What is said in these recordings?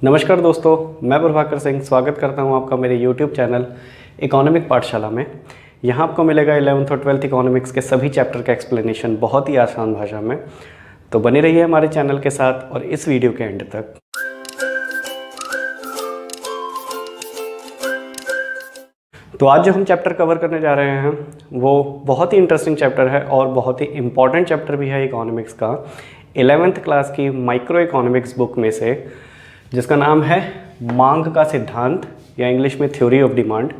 नमस्कार दोस्तों, मैं प्रभाकर सिंह स्वागत करता हूं आपका मेरे YouTube चैनल इकोनॉमिक पाठशाला में। यहां आपको मिलेगा 11th और 12th इकोनॉमिक्स के सभी चैप्टर का एक्सप्लेनेशन बहुत ही आसान भाषा में। तो बने रहिए हमारे चैनल के साथ और इस वीडियो के एंड तक। तो आज जो हम चैप्टर कवर करने जा रहे हैं वो बहुत ही इंटरेस्टिंग चैप्टर है और बहुत ही इम्पॉर्टेंट चैप्टर भी है इकोनॉमिक्स का। 11th क्लास की माइक्रो इकोनॉमिक्स बुक में से, जिसका नाम है मांग का सिद्धांत या इंग्लिश में theory of demand.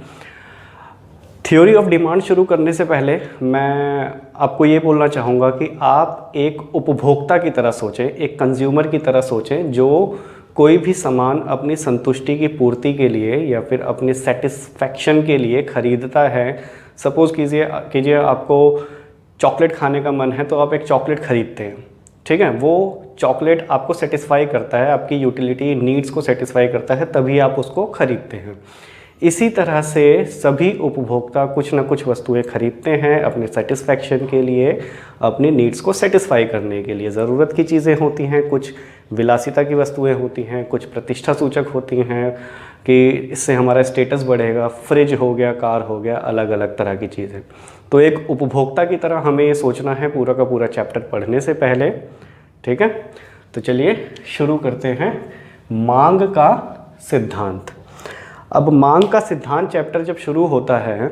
Theory of demand शुरू करने से पहले मैं आपको ये बोलना चाहूँगा कि आप एक उपभोक्ता की तरह सोचें, एक कंज्यूमर की तरह सोचें जो कोई भी सामान अपनी संतुष्टि की पूर्ति के लिए या फिर अपने सेटिस्फैक्शन के लिए ख़रीदता है। सपोज़ कीजिए आपको चॉकलेट खाने का मन है तो आप एक चॉकलेट ख़रीदते हैं, ठीक है। वो चॉकलेट आपको सेटिस्फाई करता है, आपकी यूटिलिटी नीड्स को सेटिस्फाई करता है, तभी आप उसको ख़रीदते हैं। इसी तरह से सभी उपभोक्ता कुछ ना कुछ वस्तुएं खरीदते हैं अपने सेटिस्फैक्शन के लिए, अपनी नीड्स को सेटिस्फाई करने के लिए। ज़रूरत की चीज़ें होती हैं, कुछ विलासिता की वस्तुएं होती हैं, कुछ प्रतिष्ठा सूचक होती हैं कि इससे हमारा स्टेटस बढ़ेगा। फ्रिज हो गया, कार हो गया, अलग अलग तरह की चीज़ें। तो एक उपभोक्ता की तरह हमें ये सोचना है पूरा का पूरा चैप्टर पढ़ने से पहले, ठीक है। तो चलिए शुरू करते हैं मांग का सिद्धांत। अब मांग का सिद्धांत चैप्टर जब शुरू होता है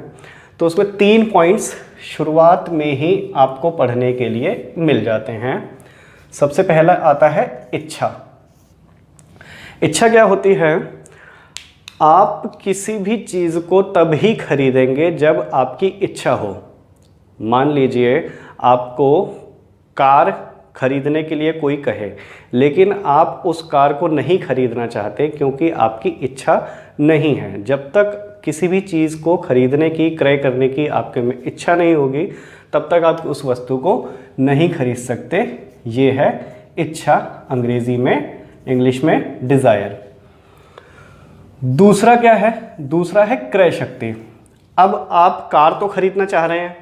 तो उसमें 3 पॉइंट्स शुरुआत में ही आपको पढ़ने के लिए मिल जाते हैं। सबसे पहला आता है इच्छा। इच्छा क्या होती है? आप किसी भी चीज़ को तभी खरीदेंगे जब आपकी इच्छा हो। मान लीजिए आपको कार खरीदने के लिए कोई कहे, लेकिन आप उस कार को नहीं खरीदना चाहते क्योंकि आपकी इच्छा नहीं है। जब तक किसी भी चीज़ को खरीदने की, क्रय करने की आपके में इच्छा नहीं होगी, तब तक आप उस वस्तु को नहीं खरीद सकते। ये है इच्छा, अंग्रेजी में, इंग्लिश में डिज़ायर। दूसरा क्या है? दूसरा है क्रय शक्ति। अब आप कार तो खरीदना चाह रहे हैं,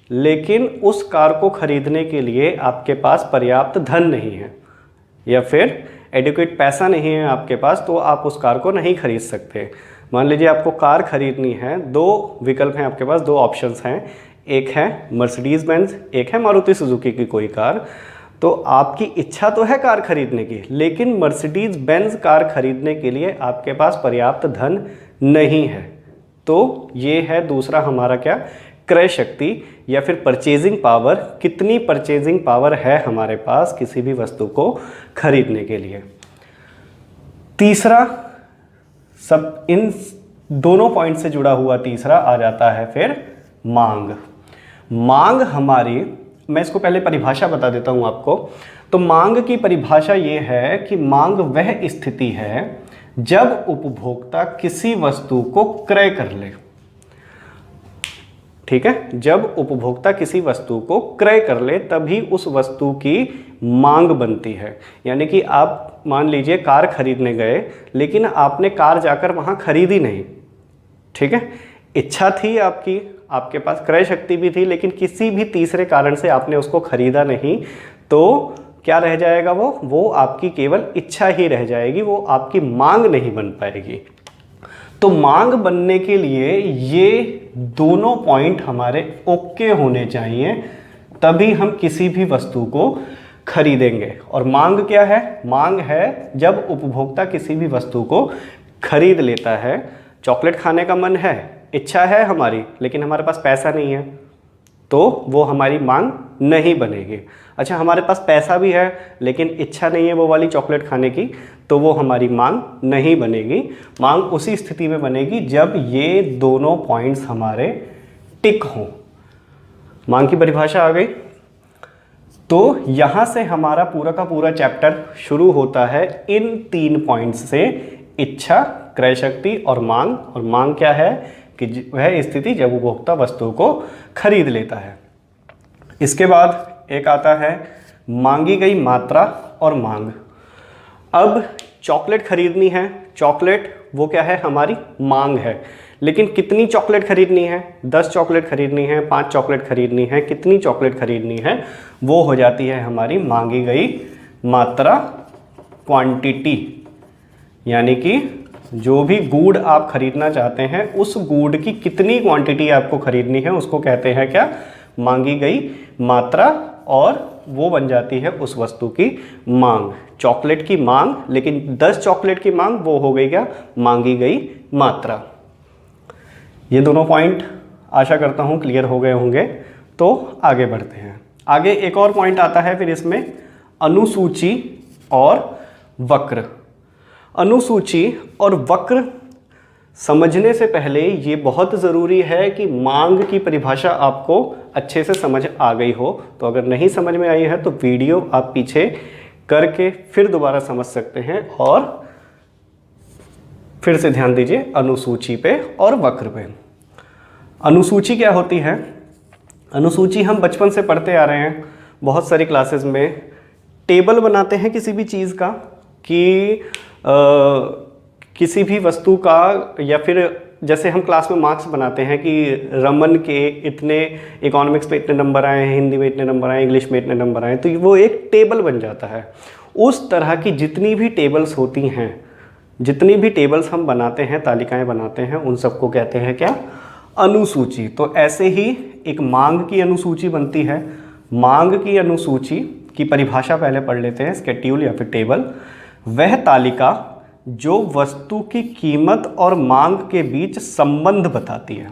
लेकिन उस कार को खरीदने के लिए आपके पास पर्याप्त धन नहीं है या फिर एडिक्वेट पैसा नहीं है आपके पास, तो आप उस कार को नहीं खरीद सकते। मान लीजिए आपको कार खरीदनी है, 2 विकल्प हैं आपके पास, 2 ऑप्शंस हैं। एक है मर्सिडीज़ बेंज, एक है मारुति सुजुकी की कोई कार। तो आपकी इच्छा तो है कार खरीदने की, लेकिन मर्सिडीज़ बेंज कार खरीदने के लिए आपके पास पर्याप्त धन नहीं है। तो ये है दूसरा हमारा क्या? क्रय शक्ति या फिर परचेजिंग पावर। कितनी परचेजिंग पावर है हमारे पास किसी भी वस्तु को खरीदने के लिए। तीसरा, सब इन दोनों पॉइंट से जुड़ा हुआ तीसरा आ जाता है फिर मांग। मांग हमारी, मैं इसको पहले परिभाषा बता देता हूं आपको। तो मांग की परिभाषा ये है कि मांग वह स्थिति है जब उपभोक्ता किसी वस्तु को क्रय कर ले, ठीक है। जब उपभोक्ता किसी वस्तु को क्रय कर ले तभी उस वस्तु की मांग बनती है। यानी कि आप मान लीजिए कार खरीदने गए, लेकिन आपने कार जाकर वहां खरीदी नहीं, ठीक है। इच्छा थी आपकी, आपके पास क्रय शक्ति भी थी, लेकिन किसी भी तीसरे कारण से आपने उसको खरीदा नहीं, तो क्या रह जाएगा? वो आपकी केवल इच्छा ही रह जाएगी, वो आपकी मांग नहीं बन पाएगी। तो मांग बनने के लिए ये दोनों पॉइंट हमारे ओके होने चाहिए, तभी हम किसी भी वस्तु को खरीदेंगे। और मांग क्या है? मांग है जब उपभोक्ता किसी भी वस्तु को खरीद लेता है। चॉकलेट खाने का मन है, इच्छा है हमारी, लेकिन हमारे पास पैसा नहीं है, तो वो हमारी मांग नहीं बनेगी। अच्छा, हमारे पास पैसा भी है लेकिन इच्छा नहीं है वो वाली चॉकलेट खाने की, तो वो हमारी मांग नहीं बनेगी। मांग उसी स्थिति में बनेगी जब ये दोनों पॉइंट्स हमारे टिक हों। मांग की परिभाषा आ गई। तो यहाँ से हमारा पूरा का पूरा चैप्टर शुरू होता है इन 3 पॉइंट्स से, इच्छा, क्रय शक्ति और मांग। और मांग क्या है? कि वह स्थिति जब उपभोक्ता वस्तु को खरीद लेता है। इसके बाद एक आता है मांगी गई मात्रा और मांग। अब चॉकलेट खरीदनी है, चॉकलेट वो क्या है? हमारी मांग है। लेकिन कितनी चॉकलेट खरीदनी है? 10 चॉकलेट खरीदनी है, 5 चॉकलेट खरीदनी है, कितनी चॉकलेट खरीदनी है, वो हो जाती है हमारी मांगी गई मात्रा, क्वांटिटी। यानी कि जो भी गुड़ आप खरीदना चाहते हैं उस गुड़ की कितनी क्वांटिटी आपको खरीदनी है उसको कहते हैं क्या, मांगी गई मात्रा, और वो बन जाती है उस वस्तु की मांग। चॉकलेट की मांग, लेकिन 10 चॉकलेट की मांग, वो हो गई क्या, मांगी गई मात्रा। ये दोनों पॉइंट आशा करता हूँ क्लियर हो गए होंगे। तो आगे बढ़ते हैं। आगे एक और पॉइंट आता है फिर इसमें, अनुसूची और वक्र। अनुसूची और वक्र समझने से पहले ये बहुत ज़रूरी है कि मांग की परिभाषा आपको अच्छे से समझ आ गई हो। तो अगर नहीं समझ में आई है तो वीडियो आप पीछे करके फिर दोबारा समझ सकते हैं, और फिर से ध्यान दीजिए अनुसूची पे और वक्र पे। अनुसूची क्या होती है? अनुसूची हम बचपन से पढ़ते आ रहे हैं, बहुत सारी क्लासेस में टेबल बनाते हैं किसी भी चीज़ का, कि किसी भी वस्तु का, या फिर जैसे हम क्लास में मार्क्स बनाते हैं कि रमन के इतने इकोनॉमिक्स पे इतने नंबर आए हैं, हिंदी में इतने नंबर आए, इंग्लिश में इतने नंबर आए, तो वो एक टेबल बन जाता है। उस तरह की जितनी भी टेबल्स होती हैं, जितनी भी टेबल्स हम बनाते हैं, तालिकाएं बनाते हैं, उन सबको कहते हैं क्या, अनुसूची। तो ऐसे ही एक मांग की अनुसूची बनती है। मांग की अनुसूची की परिभाषा पहले पढ़ लेते हैं, स्केड्यूल या फिर टेबल। वह तालिका जो वस्तु की कीमत और मांग के बीच संबंध बताती है।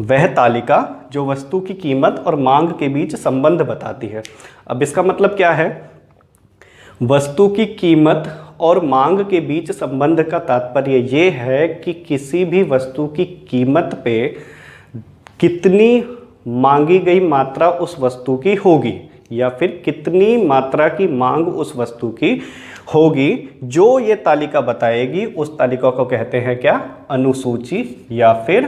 वह तालिका जो वस्तु की कीमत और मांग के बीच संबंध बताती है। अब इसका मतलब क्या है? वस्तु की कीमत और मांग के बीच संबंध का तात्पर्य ये है कि किसी भी वस्तु की कीमत पे कितनी मांगी गई मात्रा उस वस्तु की होगी, या फिर कितनी मात्रा की मांग उस वस्तु की होगी, जो ये तालिका बताएगी उस तालिका को कहते हैं क्या, अनुसूची या फिर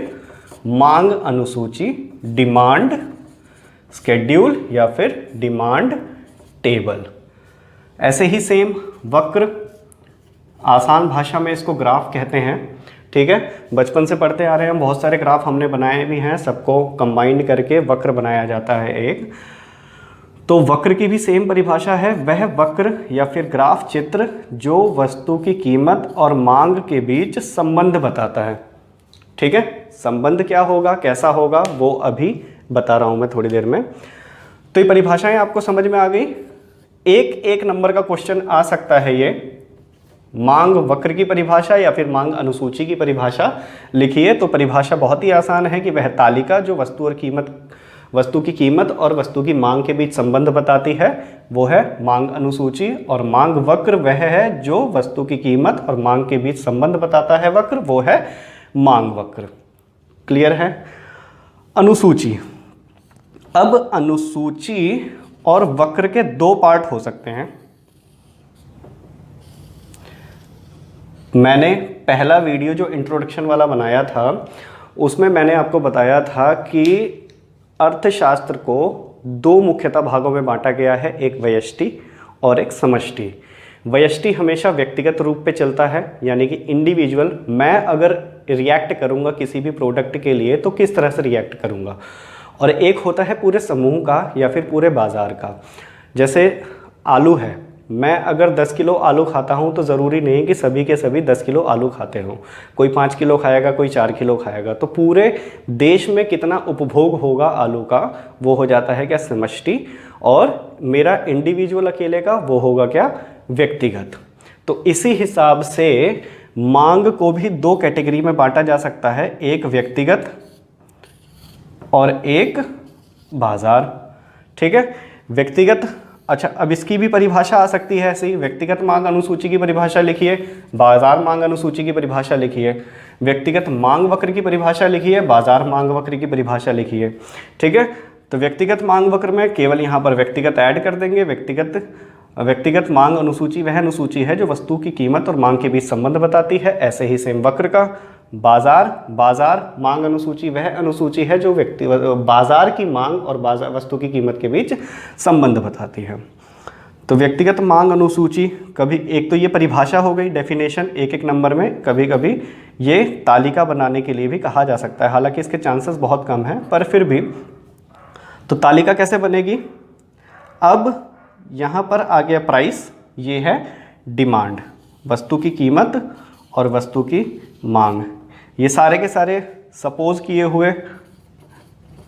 मांग अनुसूची, डिमांड स्केड्यूल या फिर डिमांड टेबल। ऐसे ही सेम वक्र, आसान भाषा में इसको ग्राफ कहते हैं। ठीक है, बचपन से पढ़ते आ रहे हैं, बहुत सारे ग्राफ हमने बनाए भी हैं, सबको कंबाइंड करके वक्र बनाया जाता है एक। तो वक्र की भी सेम परिभाषा है, वह वक्र या फिर ग्राफ चित्र जो वस्तु की कीमत और मांग के बीच संबंध बताता है। ठीक है, संबंध क्या होगा, कैसा होगा, वो अभी बता रहा हूं मैं थोड़ी देर में। तो ये परिभाषाएं आपको समझ में आ गई। एक नंबर का क्वेश्चन आ सकता है ये, मांग वक्र की परिभाषा या फिर मांग अनुसूची की परिभाषा लिखिए। तो परिभाषा बहुत ही आसान है कि वह तालिका जो वस्तु की कीमत और वस्तु की मांग के बीच संबंध बताती है, वो है मांग अनुसूची। और मांग वक्र वह है जो वस्तु की कीमत और मांग के बीच संबंध बताता है वक्र, वो है मांग वक्र। क्लियर है? अनुसूची। अब अनुसूची और वक्र के दो पार्ट हो सकते हैं। मैंने पहला वीडियो जो इंट्रोडक्शन वाला बनाया था उसमें मैंने आपको बताया था कि अर्थशास्त्र को दो मुख्यतः भागों में बांटा गया है, एक व्यष्टि और एक समष्टि। व्यष्टि हमेशा व्यक्तिगत रूप पे चलता है, यानी कि इंडिविजुअल, मैं अगर रिएक्ट करूंगा किसी भी प्रोडक्ट के लिए तो किस तरह से रिएक्ट करूंगा। और एक होता है पूरे समूह का या फिर पूरे बाजार का। जैसे आलू है, मैं अगर 10 किलो आलू खाता हूँ तो ज़रूरी नहीं कि सभी के सभी 10 किलो आलू खाते हों। कोई 5 किलो खाएगा, कोई 4 किलो खाएगा। तो पूरे देश में कितना उपभोग होगा आलू का, वो हो जाता है क्या, समष्टि। और मेरा इंडिविजुअल अकेले का वो होगा क्या, व्यक्तिगत। तो इसी हिसाब से मांग को भी दो कैटेगरी में बांटा जा सकता है, एक व्यक्तिगत और एक बाजार। ठीक है, व्यक्तिगत। अच्छा, अब इसकी भी परिभाषा आ सकती है ऐसे ही, व्यक्तिगत मांग अनुसूची की परिभाषा लिखिए, बाजार मांग अनुसूची की परिभाषा लिखिए। व्यक्तिगत मांग वक्र की परिभाषा लिखिए, बाजार मांग वक्र की परिभाषा लिखिए। ठीक है, तो व्यक्तिगत मांग वक्र में केवल यहाँ पर व्यक्तिगत ऐड कर देंगे। व्यक्तिगत मांग अनुसूची वह अनुसूची है जो वस्तु की कीमत और मांग के बीच संबंध बताती है। ऐसे ही सेम वक्र का बाजार मांग अनुसूची वह अनुसूची है जो बाजार की मांग और वस्तु की कीमत के बीच संबंध बताती है। तो व्यक्तिगत मांग अनुसूची, कभी एक तो ये परिभाषा हो गई, डेफिनेशन एक नंबर में, कभी कभी ये तालिका बनाने के लिए भी कहा जा सकता है, हालांकि इसके चांसेस बहुत कम हैं, पर फिर भी। तो तालिका कैसे बनेगी? अब यहाँ पर आ गया प्राइस, ये है डिमांड। वस्तु की कीमत और वस्तु की मांग, ये सारे के सारे सपोज किए हुए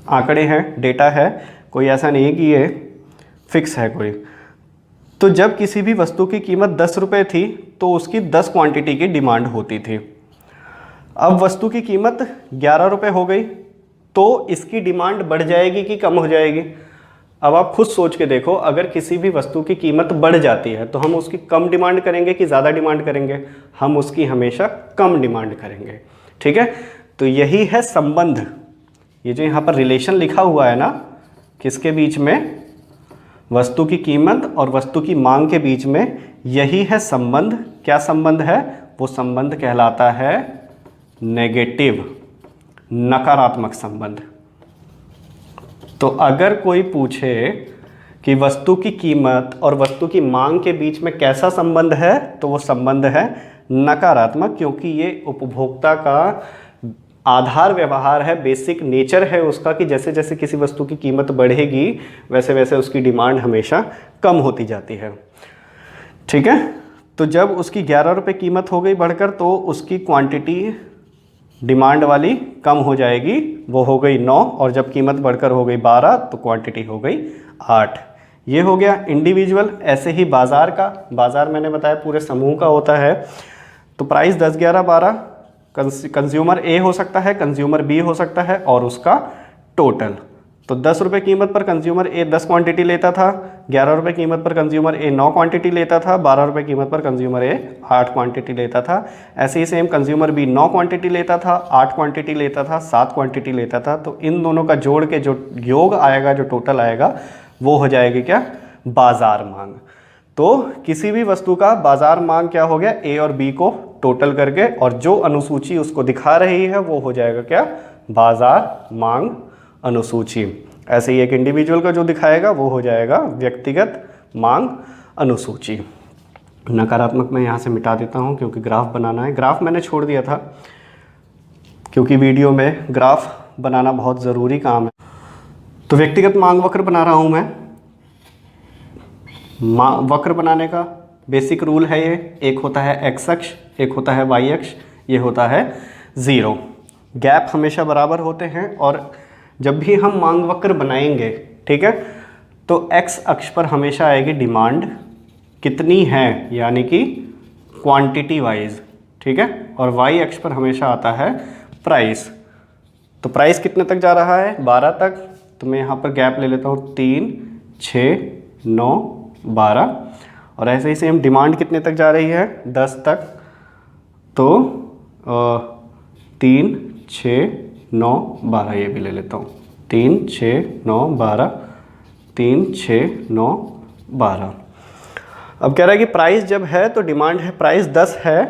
आंकड़े हैं, डेटा है, कोई ऐसा नहीं है कि ये फिक्स है कोई। तो जब किसी भी वस्तु की कीमत 10 रुपये थी तो उसकी 10 क्वांटिटी की डिमांड होती थी। अब वस्तु की कीमत 11 रुपये हो गई तो इसकी डिमांड बढ़ जाएगी कि कम हो जाएगी? अब आप खुद सोच के देखो, अगर किसी भी वस्तु की कीमत बढ़ जाती है तो हम उसकी कम डिमांड करेंगे कि ज़्यादा डिमांड करेंगे? हम उसकी हमेशा कम डिमांड करेंगे। ठीक है, तो यही है संबंध, ये जो यहाँ पर रिलेशन लिखा हुआ है ना, किसके बीच में? वस्तु की कीमत और वस्तु की मांग के बीच में, यही है संबंध। क्या संबंध है? वो संबंध कहलाता है नेगेटिव, नकारात्मक संबंध। तो अगर कोई पूछे कि वस्तु की कीमत और वस्तु की मांग के बीच में कैसा संबंध है, तो वो संबंध है नकारात्मक, क्योंकि ये उपभोक्ता का आधार व्यवहार है, बेसिक नेचर है उसका कि जैसे जैसे किसी वस्तु की कीमत बढ़ेगी वैसे वैसे उसकी डिमांड हमेशा कम होती जाती है। ठीक है, तो जब उसकी 11 रुपये कीमत हो गई बढ़कर, तो उसकी क्वांटिटी डिमांड वाली कम हो जाएगी, वो हो गई 9, और जब कीमत बढ़कर हो गई 12 तो क्वांटिटी हो गई 8। ये हो गया इंडिविजुअल। ऐसे ही बाज़ार का, बाज़ार मैंने बताया पूरे समूह का होता है। तो प्राइस 10, 11, 12, कंज्यूमर ए हो सकता है, कंज्यूमर बी हो सकता है, और उसका टोटल। तो 10 रुपये कीमत पर कंज्यूमर ए 10 क्वांटिटी लेता था, 11 रुपये कीमत पर कंज्यूमर ए 9 क्वांटिटी लेता था, 12 रुपये कीमत पर कंज्यूमर ए 8 क्वांटिटी लेता था। ऐसे ही सेम कंज्यूमर बी 9 क्वांटिटी लेता था, 8 क्वांटिटी लेता था, 7 क्वांटिटी लेता था। तो इन दोनों का जोड़ के जो योग आएगा, जो टोटल आएगा, वो हो जाएगी क्या? बाजार मांग। तो किसी भी वस्तु का बाजार मांग क्या हो गया? ए और बी को टोटल करके, और जो अनुसूची उसको दिखा रही है वो हो जाएगा क्या? बाजार मांग अनुसूची। ऐसे ही एक इंडिविजुअल का जो दिखाएगा वो हो जाएगा व्यक्तिगत मांग अनुसूची। नकारात्मक मैं यहाँ से मिटा देता हूँ क्योंकि ग्राफ बनाना है। ग्राफ मैंने छोड़ दिया था क्योंकि वीडियो में ग्राफ बनाना बहुत ज़रूरी काम है। तो व्यक्तिगत मांग वक्र बना रहा हूँ मैं। वक्र बनाने का बेसिक रूल है ये, एक होता है एक्स अक्ष, एक होता है वाई अक्ष, ये होता है 0। गैप हमेशा बराबर होते हैं, और जब भी हम मांग वक्र बनाएंगे, ठीक है, तो एक्स अक्ष पर हमेशा आएगी डिमांड कितनी है, यानी कि क्वांटिटी वाइज, ठीक है, और वाई अक्ष पर हमेशा आता है प्राइस। तो प्राइस कितने तक जा रहा है? 12 तक। तो मैं यहाँ पर गैप ले लेता हूँ 3, 6, 9, 12, और ऐसे ही सेम डिमांड कितने तक जा रही है? 10 तक। तो 3, 6, 9, 12 ये भी ले लेता हूँ। 3, 6, 9, 12, 3, 6, 9, 12। अब कह रहा है कि प्राइस जब है तो डिमांड है, प्राइस 10 है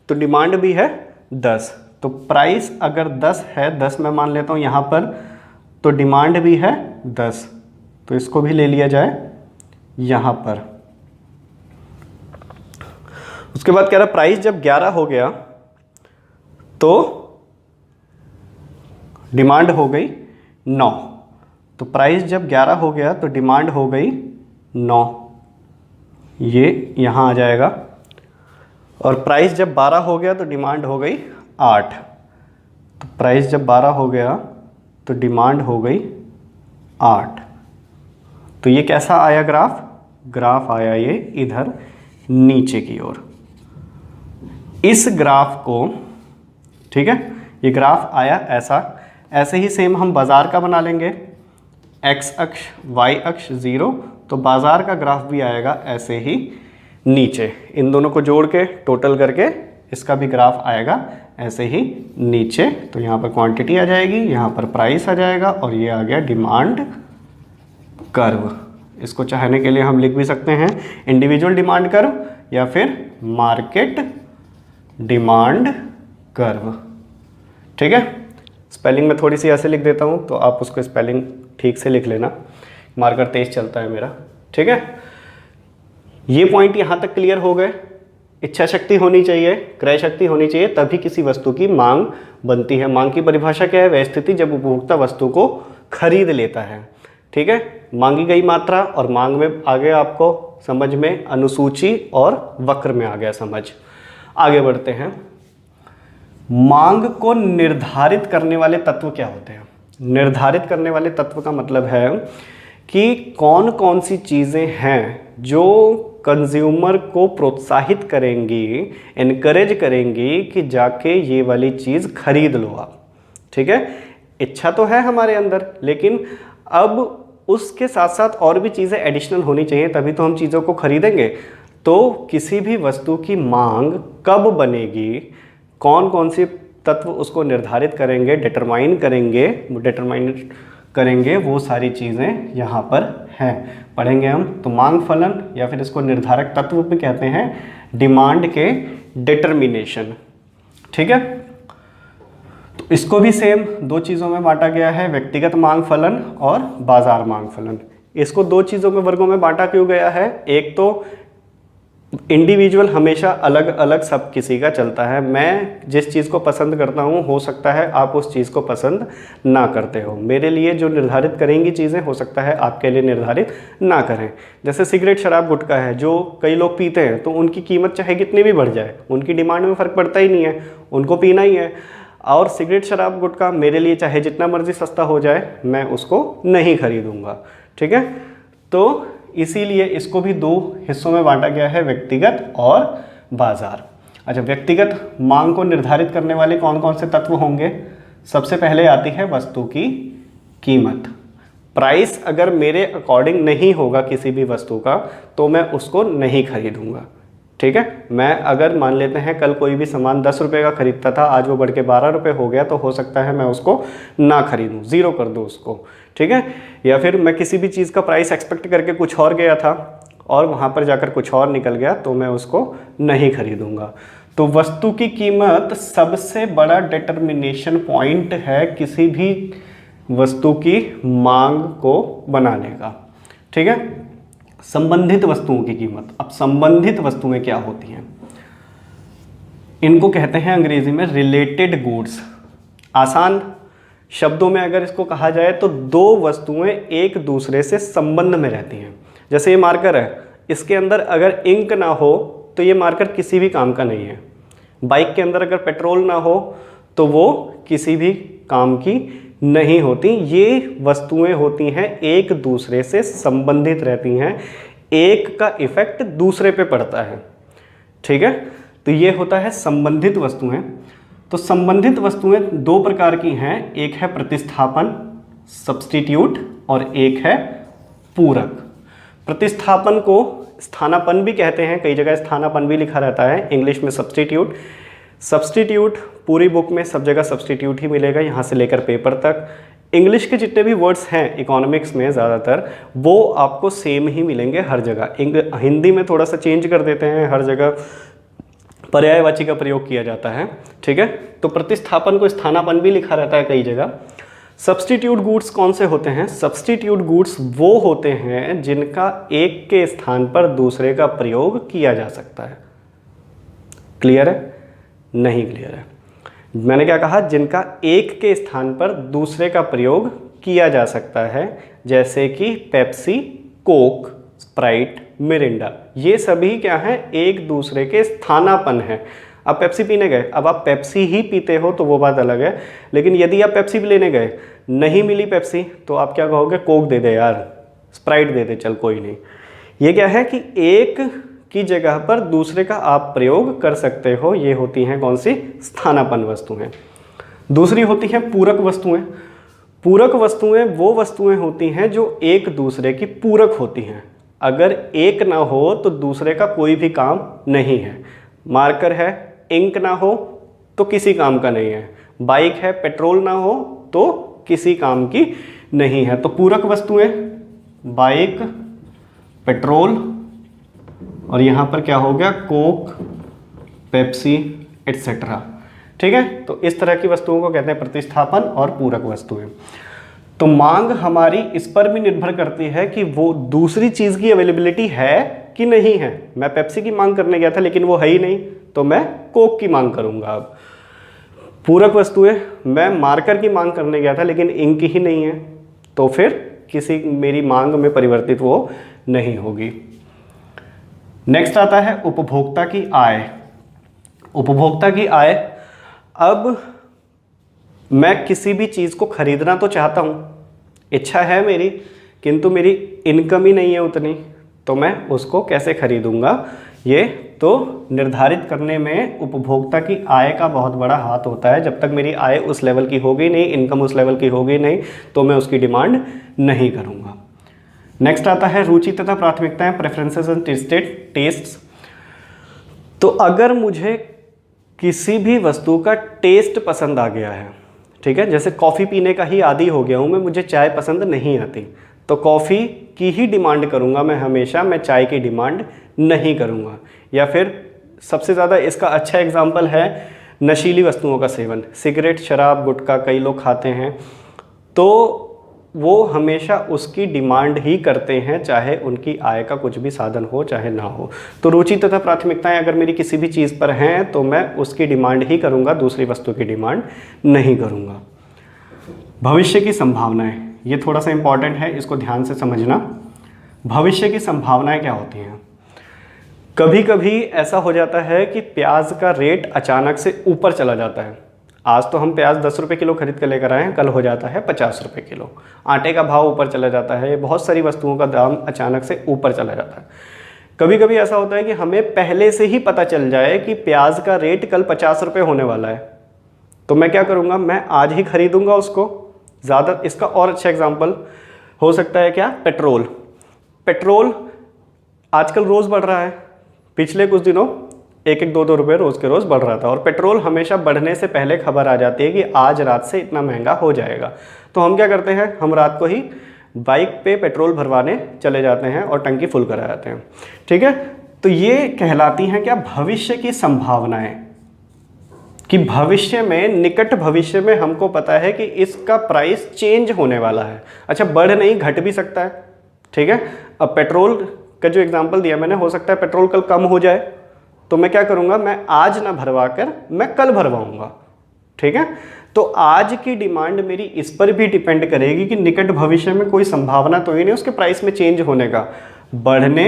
तो डिमांड भी है 10। तो प्राइस अगर 10 है, 10 मैं मान लेता हूँ यहाँ पर, तो डिमांड भी है 10, तो इसको भी ले लिया जाए यहाँ पर। उसके बाद कह रहा प्राइस जब 11 हो गया तो डिमांड हो गई 9। तो प्राइस जब 11 हो गया तो डिमांड हो गई 9, ये यहाँ आ जाएगा। और प्राइस जब 12 हो गया तो डिमांड हो गई 8। तो प्राइस जब 12 हो गया तो डिमांड हो गई 8। तो ये कैसा आया ग्राफ? ग्राफ आया ये इधर नीचे की ओर। इस ग्राफ को, ठीक है, ये ग्राफ आया ऐसा। ऐसे ही सेम हम बाज़ार का बना लेंगे, एक्स अक्ष वाई अक्ष 0, तो बाज़ार का ग्राफ भी आएगा ऐसे ही नीचे। इन दोनों को जोड़ के टोटल करके इसका भी ग्राफ आएगा ऐसे ही नीचे। तो यहाँ पर क्वांटिटी आ जाएगी, यहाँ पर प्राइस आ जाएगा, और ये आ गया डिमांड कर्व। इसको चाहने के लिए हम लिख भी सकते हैं इंडिविजुअल डिमांड कर्व या फिर मार्केट डिमांड कर्व। ठीक है, स्पेलिंग में थोड़ी सी ऐसे लिख देता हूँ तो आप उसको स्पेलिंग ठीक से लिख लेना, मार्कर तेज चलता है मेरा। ठीक है, ये पॉइंट यहाँ तक क्लियर हो गए। इच्छा शक्ति होनी चाहिए, क्रय शक्ति होनी चाहिए, तभी किसी वस्तु की मांग बनती है। मांग की परिभाषा क्या है? वह स्थिति जब उपभोक्ता वस्तु को खरीद लेता है। ठीक है, मांगी गई मात्रा, और मांग में आ गया आपको समझ में अनुसूची और वक्र में आ गया समझ। आगे बढ़ते हैं। मांग को निर्धारित करने वाले तत्व क्या होते हैं? निर्धारित करने वाले तत्व का मतलब है कि कौन कौन सी चीज़ें हैं जो कंज्यूमर को प्रोत्साहित करेंगी, इनकरेज करेंगी कि जाके ये वाली चीज़ खरीद लो आप। ठीक है, इच्छा तो है हमारे अंदर, लेकिन अब उसके साथ साथ और भी चीज़ें एडिशनल होनी चाहिए, तभी तो हम चीज़ों को खरीदेंगे। तो किसी भी वस्तु की मांग कब बनेगी, कौन कौन से तत्व उसको निर्धारित करेंगे, डिटरमाइन करेंगे, वो सारी चीज़ें यहाँ पर हैं, पढ़ेंगे हम। तो मांग फलन या फिर इसको निर्धारक तत्व भी कहते हैं, डिमांड के डिटर्मिनेशन। ठीक है, तो इसको भी सेम दो चीज़ों में बांटा गया है, व्यक्तिगत मांग फलन और बाजार मांग फलन। इसको दो चीज़ों में, वर्गों में बांटा क्यों गया है? एक तो इंडिविजुअल हमेशा अलग अलग सब किसी का चलता है। मैं जिस चीज़ को पसंद करता हूँ, हो सकता है आप उस चीज़ को पसंद ना करते हो। मेरे लिए जो निर्धारित करेंगी चीज़ें, हो सकता है आपके लिए निर्धारित ना करें। जैसे सिगरेट, शराब, गुटखा है, जो कई लोग पीते हैं, तो उनकी कीमत चाहे कितनी भी बढ़ जाए, उनकी डिमांड में फ़र्क पड़ता ही नहीं है, उनको पीना ही है। और सिगरेट, शराब, गुटखा मेरे लिए चाहे जितना मर्जी सस्ता हो जाए, मैं उसको नहीं खरीदूँगा। ठीक है, तो इसीलिए इसको भी दो हिस्सों में बांटा गया है, व्यक्तिगत और बाजार। अच्छा, व्यक्तिगत मांग को निर्धारित करने वाले कौन कौन से तत्व होंगे? सबसे पहले आती है वस्तु की कीमत। प्राइस अगर मेरे अकॉर्डिंग नहीं होगा किसी भी वस्तु का, तो मैं उसको नहीं खरीदूंगा। ठीक है, मैं अगर मान लेते हैं कल कोई भी सामान 10 रुपये का खरीदता था, आज वो बढ़ के 12 रुपये हो गया, तो हो सकता है मैं उसको ना खरीदूँ, ज़ीरो कर दूँ उसको। ठीक है, या फिर मैं किसी भी चीज़ का प्राइस एक्सपेक्ट करके कुछ और गया था और वहाँ पर जाकर कुछ और निकल गया, तो मैं उसको नहीं खरीदूँगा। तो वस्तु की कीमत सबसे बड़ा डिटर्मिनेशन पॉइंट है किसी भी वस्तु की मांग को बनाने का। ठीक है, संबंधित वस्तुओं की कीमत। अब संबंधित वस्तुएं क्या होती हैं? इनको कहते हैं अंग्रेजी में रिलेटेड गुड्स। आसान शब्दों में अगर इसको कहा जाए तो दो वस्तुएं एक दूसरे से संबंध में रहती हैं। जैसे ये मार्कर है, इसके अंदर अगर इंक ना हो तो ये मार्कर किसी भी काम का नहीं है। बाइक के अंदर अगर पेट्रोल ना हो तो वो किसी भी काम की नहीं होती। ये वस्तुएं होती हैं एक दूसरे से संबंधित रहती हैं, एक का इफेक्ट दूसरे पे पड़ता है। ठीक है, तो ये होता है संबंधित वस्तुएं। तो संबंधित वस्तुएं दो प्रकार की हैं, एक है प्रतिस्थापन, सब्स्टिट्यूट, और एक है पूरक। प्रतिस्थापन को स्थानापन्न भी कहते हैं, कई जगह स्थानापन्न भी लिखा रहता है, इंग्लिश में सब्स्टिट्यूट। सब्स्टिट्यूट पूरी बुक में सब जगह सब्स्टिट्यूट ही मिलेगा, यहाँ से लेकर पेपर तक। इंग्लिश के जितने भी वर्ड्स हैं इकोनॉमिक्स में ज़्यादातर, वो आपको सेम ही मिलेंगे हर जगह। हिंदी में थोड़ा सा चेंज कर देते हैं, हर जगह पर्यायवाची का प्रयोग किया जाता है। ठीक है, तो प्रतिस्थापन को स्थानापन्न भी लिखा रहता है कई जगह। सब्स्टिट्यूट गुड्स कौन से होते हैं? सब्स्टिट्यूट गुड्स वो होते हैं जिनका एक के स्थान पर दूसरे का प्रयोग किया जा सकता है। क्लियर है? नहीं क्लियर है? मैंने क्या कहा? जिनका एक के स्थान पर दूसरे का प्रयोग किया जा सकता है, जैसे कि पेप्सी, कोक, स्प्राइट, मिरिंडा, ये सभी क्या हैं? एक दूसरे के स्थानापन्न है। आप पेप्सी पीने गए, अब आप पेप्सी ही पीते हो तो वो बात अलग है, लेकिन यदि आप पेप्सी भी लेने गए, नहीं मिली पेप्सी, तो आप क्या कहोगे? कोक दे दे यार, स्प्राइट दे दे, चल कोई नहीं। ये क्या है कि एक की जगह पर दूसरे का आप प्रयोग कर सकते हो। ये होती हैं कौन सी? स्थानापन्न वस्तुएं। दूसरी होती हैं पूरक वस्तुएं। पूरक वस्तुएं वो वस्तुएं होती हैं जो एक दूसरे की पूरक होती हैं। अगर एक ना हो तो दूसरे का कोई भी काम नहीं है। मार्कर है, इंक ना हो तो किसी काम का नहीं है। बाइक है, पेट्रोल ना हो तो किसी काम की नहीं है। तो पूरक वस्तुएं बाइक, पेट्रोल, और यहाँ पर क्या हो गया? Coke, Pepsi, etcetera. ठीक है, तो इस तरह की वस्तुओं को कहते हैं प्रतिस्थापन और पूरक वस्तुएं। तो मांग हमारी इस पर भी निर्भर करती है कि वो दूसरी चीज़ की अवेलेबिलिटी है कि नहीं है। मैं पेप्सी की मांग करने गया था लेकिन वो है ही नहीं, तो मैं कोक की मांग करूँगा। अब पूरक वस्तुएं, मैं मार्कर की मांग करने गया था लेकिन इंक ही नहीं है, तो फिर किसी मेरी मांग में परिवर्तित वो नहीं होगी। नेक्स्ट आता है उपभोक्ता की आय। उपभोक्ता की आय, अब मैं किसी भी चीज़ को खरीदना तो चाहता हूँ, इच्छा है मेरी, किंतु मेरी इनकम ही नहीं है उतनी, तो मैं उसको कैसे खरीदूंगा? ये तो निर्धारित करने में उपभोक्ता की आय का बहुत बड़ा हाथ होता है। जब तक मेरी आय उस लेवल की होगी नहीं, इनकम उस लेवल की होगी नहीं, तो मैं उसकी डिमांड नहीं करूँगा। नेक्स्ट आता है रुचि तथा प्राथमिकताएं, प्रेफरेंसेस एंड टेस्ट्स। तो अगर मुझे किसी भी वस्तु का टेस्ट पसंद आ गया है, ठीक है, जैसे कॉफ़ी पीने का ही आदी हो गया हूँ मैं, मुझे चाय पसंद नहीं आती, तो कॉफ़ी की ही डिमांड करूँगा मैं हमेशा, मैं चाय की डिमांड नहीं करूँगा। या फिर सबसे ज़्यादा इसका अच्छा एग्जाम्पल है नशीली वस्तुओं का सेवन, सिगरेट, शराब, गुटखा कई लोग खाते हैं, तो वो हमेशा उसकी डिमांड ही करते हैं, चाहे उनकी आय का कुछ भी साधन हो चाहे ना हो। तो रुचि तथा प्राथमिकताएं अगर मेरी किसी भी चीज़ पर हैं तो मैं उसकी डिमांड ही करूँगा, दूसरी वस्तु की डिमांड नहीं करूँगा। भविष्य की संभावनाएं, ये थोड़ा सा इम्पॉर्टेंट है, इसको ध्यान से समझना। भविष्य की संभावनाएं क्या होती हैं? कभी कभी ऐसा हो जाता है कि प्याज का रेट अचानक से ऊपर चला जाता है। आज तो हम प्याज 10 रुपये किलो खरीद कर लेकर आए हैं, कल हो जाता है 50 रुपये किलो। आटे का भाव ऊपर चला जाता है, बहुत सारी वस्तुओं का दाम अचानक से ऊपर चला जाता है। कभी कभी ऐसा होता है कि हमें पहले से ही पता चल जाए कि प्याज का रेट कल 50 रुपये होने वाला है, तो मैं क्या करूँगा? मैं आज ही खरीदूँगा उसको ज़्यादा। इसका और अच्छा एग्जाम्पल हो सकता है क्या? पेट्रोल। पेट्रोल आजकल रोज़ बढ़ रहा है, पिछले कुछ दिनों 1-2 रुपये रोज़ के रोज़ बढ़ रहा था, और पेट्रोल हमेशा बढ़ने से पहले खबर आ जाती है कि आज रात से इतना महंगा हो जाएगा। तो हम क्या करते हैं? हम रात को ही बाइक पे पेट्रोल भरवाने चले जाते हैं और टंकी फुल करा जाते हैं, ठीक है। तो ये कहलाती हैं क्या? भविष्य की संभावनाएं, कि भविष्य में, निकट भविष्य में हमको पता है कि इसका प्राइस चेंज होने वाला है। अच्छा, बढ़ नहीं घट भी सकता है, ठीक है। अब पेट्रोल का जो एग्जांपल दिया मैंने, हो सकता है पेट्रोल कल कम हो जाए, तो मैं क्या करूँगा? मैं आज ना भरवा कर मैं कल भरवाऊँगा, ठीक है। तो आज की डिमांड मेरी इस पर भी डिपेंड करेगी कि निकट भविष्य में कोई संभावना तो ही नहीं उसके प्राइस में चेंज होने का, बढ़ने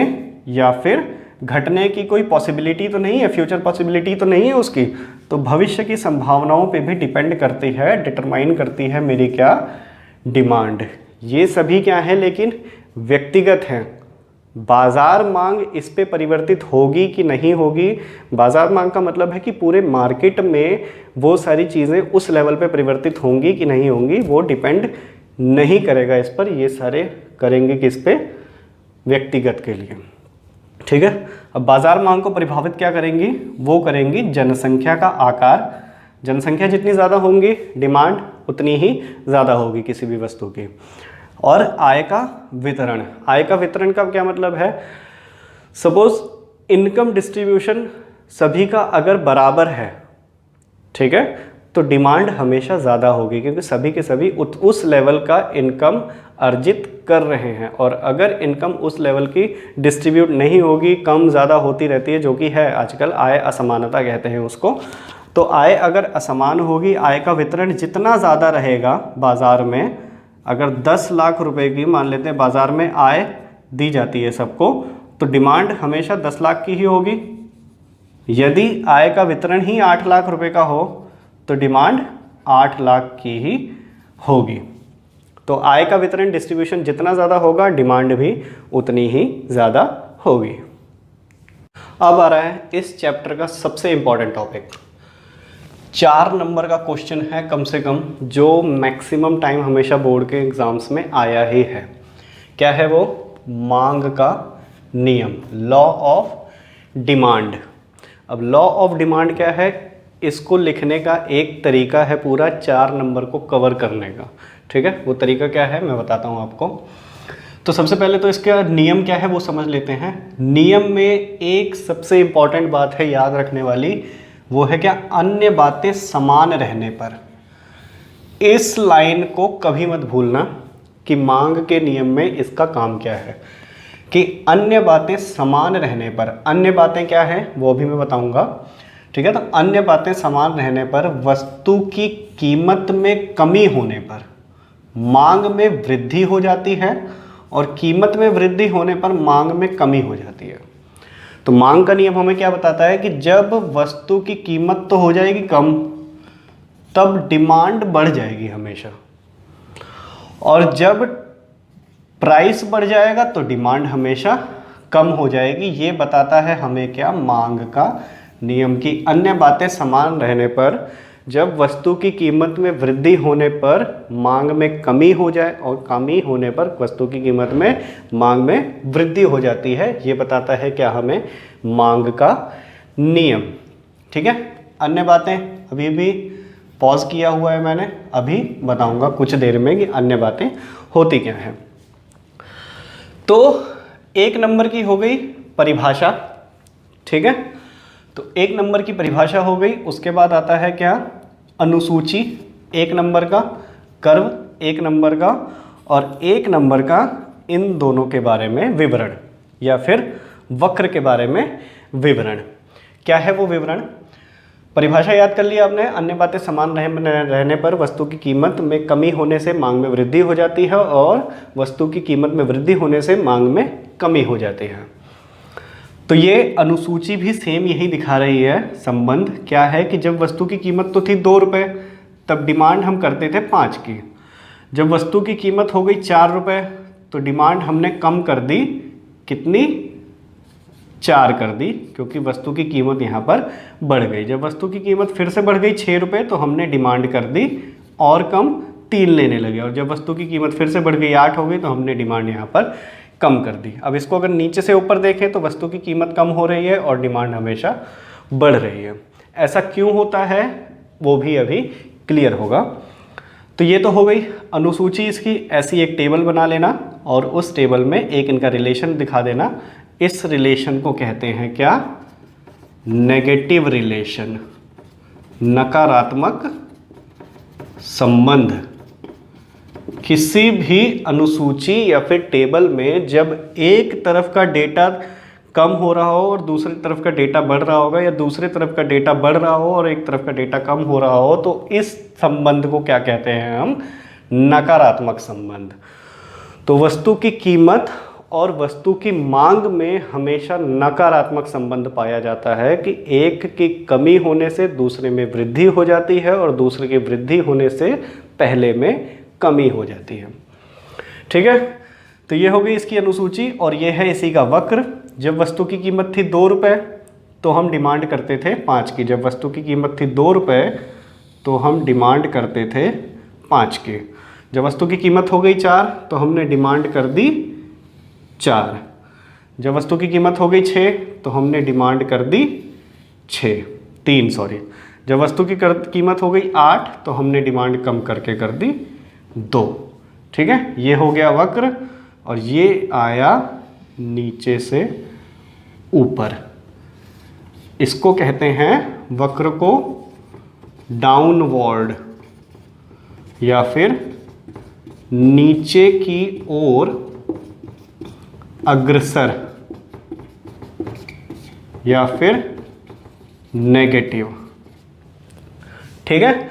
या फिर घटने की कोई पॉसिबिलिटी तो नहीं है, फ्यूचर पॉसिबिलिटी तो नहीं है उसकी। तो भविष्य की संभावनाओं पे भी डिपेंड करती है, डिटरमाइन करती है मेरी क्या? डिमांड। ये सभी क्या है? लेकिन व्यक्तिगत हैं। बाजार मांग इस पे परिवर्तित होगी कि नहीं होगी, बाजार मांग का मतलब है कि पूरे मार्केट में वो सारी चीज़ें उस लेवल पे परिवर्तित होंगी कि नहीं होंगी, वो डिपेंड नहीं करेगा इस पर। ये सारे करेंगे किस पे? व्यक्तिगत के लिए, ठीक है। अब बाजार मांग को प्रभावित क्या करेंगी? वो करेंगी जनसंख्या का आकार। जनसंख्या जितनी ज़्यादा होंगी, डिमांड उतनी ही ज़्यादा होगी किसी भी वस्तु की। और आय का वितरण। आय का वितरण का क्या मतलब है? सपोज इनकम डिस्ट्रीब्यूशन सभी का अगर बराबर है, ठीक है, तो डिमांड हमेशा ज़्यादा होगी, क्योंकि सभी के सभी उस लेवल का इनकम अर्जित कर रहे हैं। और अगर इनकम उस लेवल की डिस्ट्रीब्यूट नहीं होगी, कम ज़्यादा होती रहती है, जो कि है आजकल आय असमानता कहते हैं उसको। तो आय अगर असमान होगी, आय का वितरण जितना ज़्यादा रहेगा बाज़ार में, अगर 10 लाख रुपए की मान लेते हैं बाज़ार में आय दी जाती है सबको, तो डिमांड हमेशा 10 लाख की ही होगी। यदि आय का वितरण ही 8 लाख रुपए का हो तो डिमांड 8 लाख की ही होगी। तो आय का वितरण, डिस्ट्रीब्यूशन जितना ज़्यादा होगा, डिमांड भी उतनी ही ज़्यादा होगी। अब आ रहा है इस चैप्टर का सबसे इंपॉर्टेंट टॉपिक। 4 नंबर का क्वेश्चन है कम से कम, जो मैक्सिमम टाइम हमेशा बोर्ड के एग्जाम्स में आया ही है। क्या है वो? मांग का नियम, लॉ ऑफ डिमांड। अब लॉ ऑफ डिमांड क्या है? इसको लिखने का एक तरीका है पूरा 4 नंबर को कवर करने का, ठीक है। वो तरीका क्या है मैं बताता हूँ आपको। तो सबसे पहले तो इसका नियम क्या है वो समझ लेते हैं। नियम में एक सबसे इम्पॉर्टेंट बात है याद रखने वाली, वो है क्या? अन्य बातें समान रहने पर। इस लाइन को कभी मत भूलना कि मांग के नियम में इसका काम क्या है, कि अन्य बातें समान रहने पर। अन्य बातें क्या है वो भी मैं बताऊंगा, ठीक है। तो अन्य बातें समान रहने पर, वस्तु की कीमत में कमी होने पर मांग में वृद्धि हो जाती है, और कीमत में वृद्धि होने पर मांग में कमी हो जाती है। तो मांग का नियम हमें क्या बताता है कि जब वस्तु की कीमत तो हो जाएगी कम, तब डिमांड बढ़ जाएगी हमेशा, और जब प्राइस बढ़ जाएगा तो डिमांड हमेशा कम हो जाएगी। ये बताता है हमें क्या, मांग का नियम की अन्य बातें समान रहने पर जब वस्तु की कीमत में वृद्धि होने पर मांग में कमी हो जाए और कमी होने पर वस्तु की कीमत में मांग में वृद्धि हो जाती है। ये बताता है क्या हमें, मांग का नियम। ठीक है, अन्य बातें अभी भी पॉज किया हुआ है मैंने, अभी बताऊंगा कुछ देर में कि अन्य बातें होती क्या हैं। तो 1 नंबर की हो गई परिभाषा। ठीक है, तो 1 नंबर की परिभाषा हो गई। उसके बाद आता है क्या, अनुसूची 1 नंबर का, कर्व 1 नंबर का, और 1 नंबर का इन दोनों के बारे में विवरण, या फिर वक्र के बारे में विवरण। क्या है वो विवरण? परिभाषा याद कर लिया आपने, अन्य बातें समान रहने पर वस्तु की कीमत में कमी होने से मांग में वृद्धि हो जाती है, और वस्तु की कीमत में वृद्धि होने से मांग में कमी हो जाती है। तो ये अनुसूची भी सेम यही दिखा रही है संबंध। क्या है कि जब वस्तु की कीमत तो थी 2 रुपये, तब डिमांड हम करते थे 5 की। जब वस्तु की कीमत हो गई 4 रुपये, तो डिमांड हमने कम कर दी, कितनी, 4 कर दी, क्योंकि वस्तु की कीमत यहाँ पर बढ़ गई। जब वस्तु की कीमत फिर से बढ़ गई 6 रुपये, तो हमने डिमांड कर दी और कम 3 लेने लगे, और जब वस्तु की कीमत फिर से बढ़ गई 8 हो गई, तो हमने डिमांड यहाँ पर कम कर दी। अब इसको अगर नीचे से ऊपर देखें तो वस्तु की कीमत कम हो रही है और डिमांड हमेशा बढ़ रही है। ऐसा क्यों होता है वो भी अभी क्लियर होगा। तो ये तो हो गई अनुसूची इसकी। ऐसी एक टेबल बना लेना और उस टेबल में एक इनका रिलेशन दिखा देना। इस रिलेशन को कहते हैं क्या, नेगेटिव रिलेशन, नकारात्मक संबंध। किसी भी अनुसूची या फिर टेबल में जब एक तरफ का डेटा कम हो रहा हो और दूसरी तरफ का डेटा बढ़ रहा होगा, या दूसरे तरफ का डेटा बढ़ रहा हो और एक तरफ का डेटा कम हो रहा हो, तो इस संबंध को क्या कहते हैं हम, नकारात्मक संबंध। तो वस्तु की कीमत और वस्तु की मांग में हमेशा नकारात्मक संबंध पाया जाता है कि एक की कमी होने से दूसरे में वृद्धि हो जाती है और दूसरे की वृद्धि होने से पहले में कमी हो जाती है। ठीक है, तो ये हो गई इसकी अनुसूची, और ये है इसी का वक्र। जब वस्तु की कीमत थी 2 रुपये, तो हम डिमांड करते थे 5 की। जब वस्तु की कीमत थी 2 रुपये, तो हम डिमांड करते थे 5 की। जब वस्तु की कीमत हो गई 4, तो हमने डिमांड कर दी 4। जब वस्तु की कीमत हो गई 6, तो हमने डिमांड कर दी 3 सॉरी। जब वस्तु की कीमत हो गई 8, तो हमने डिमांड कम करके कर दी 2। ठीक है, ये हो गया वक्र, और ये आया नीचे से ऊपर। इसको कहते हैं, वक्र को डाउनवर्ड या फिर नीचे की ओर अग्रसर या फिर नेगेटिव। ठीक है,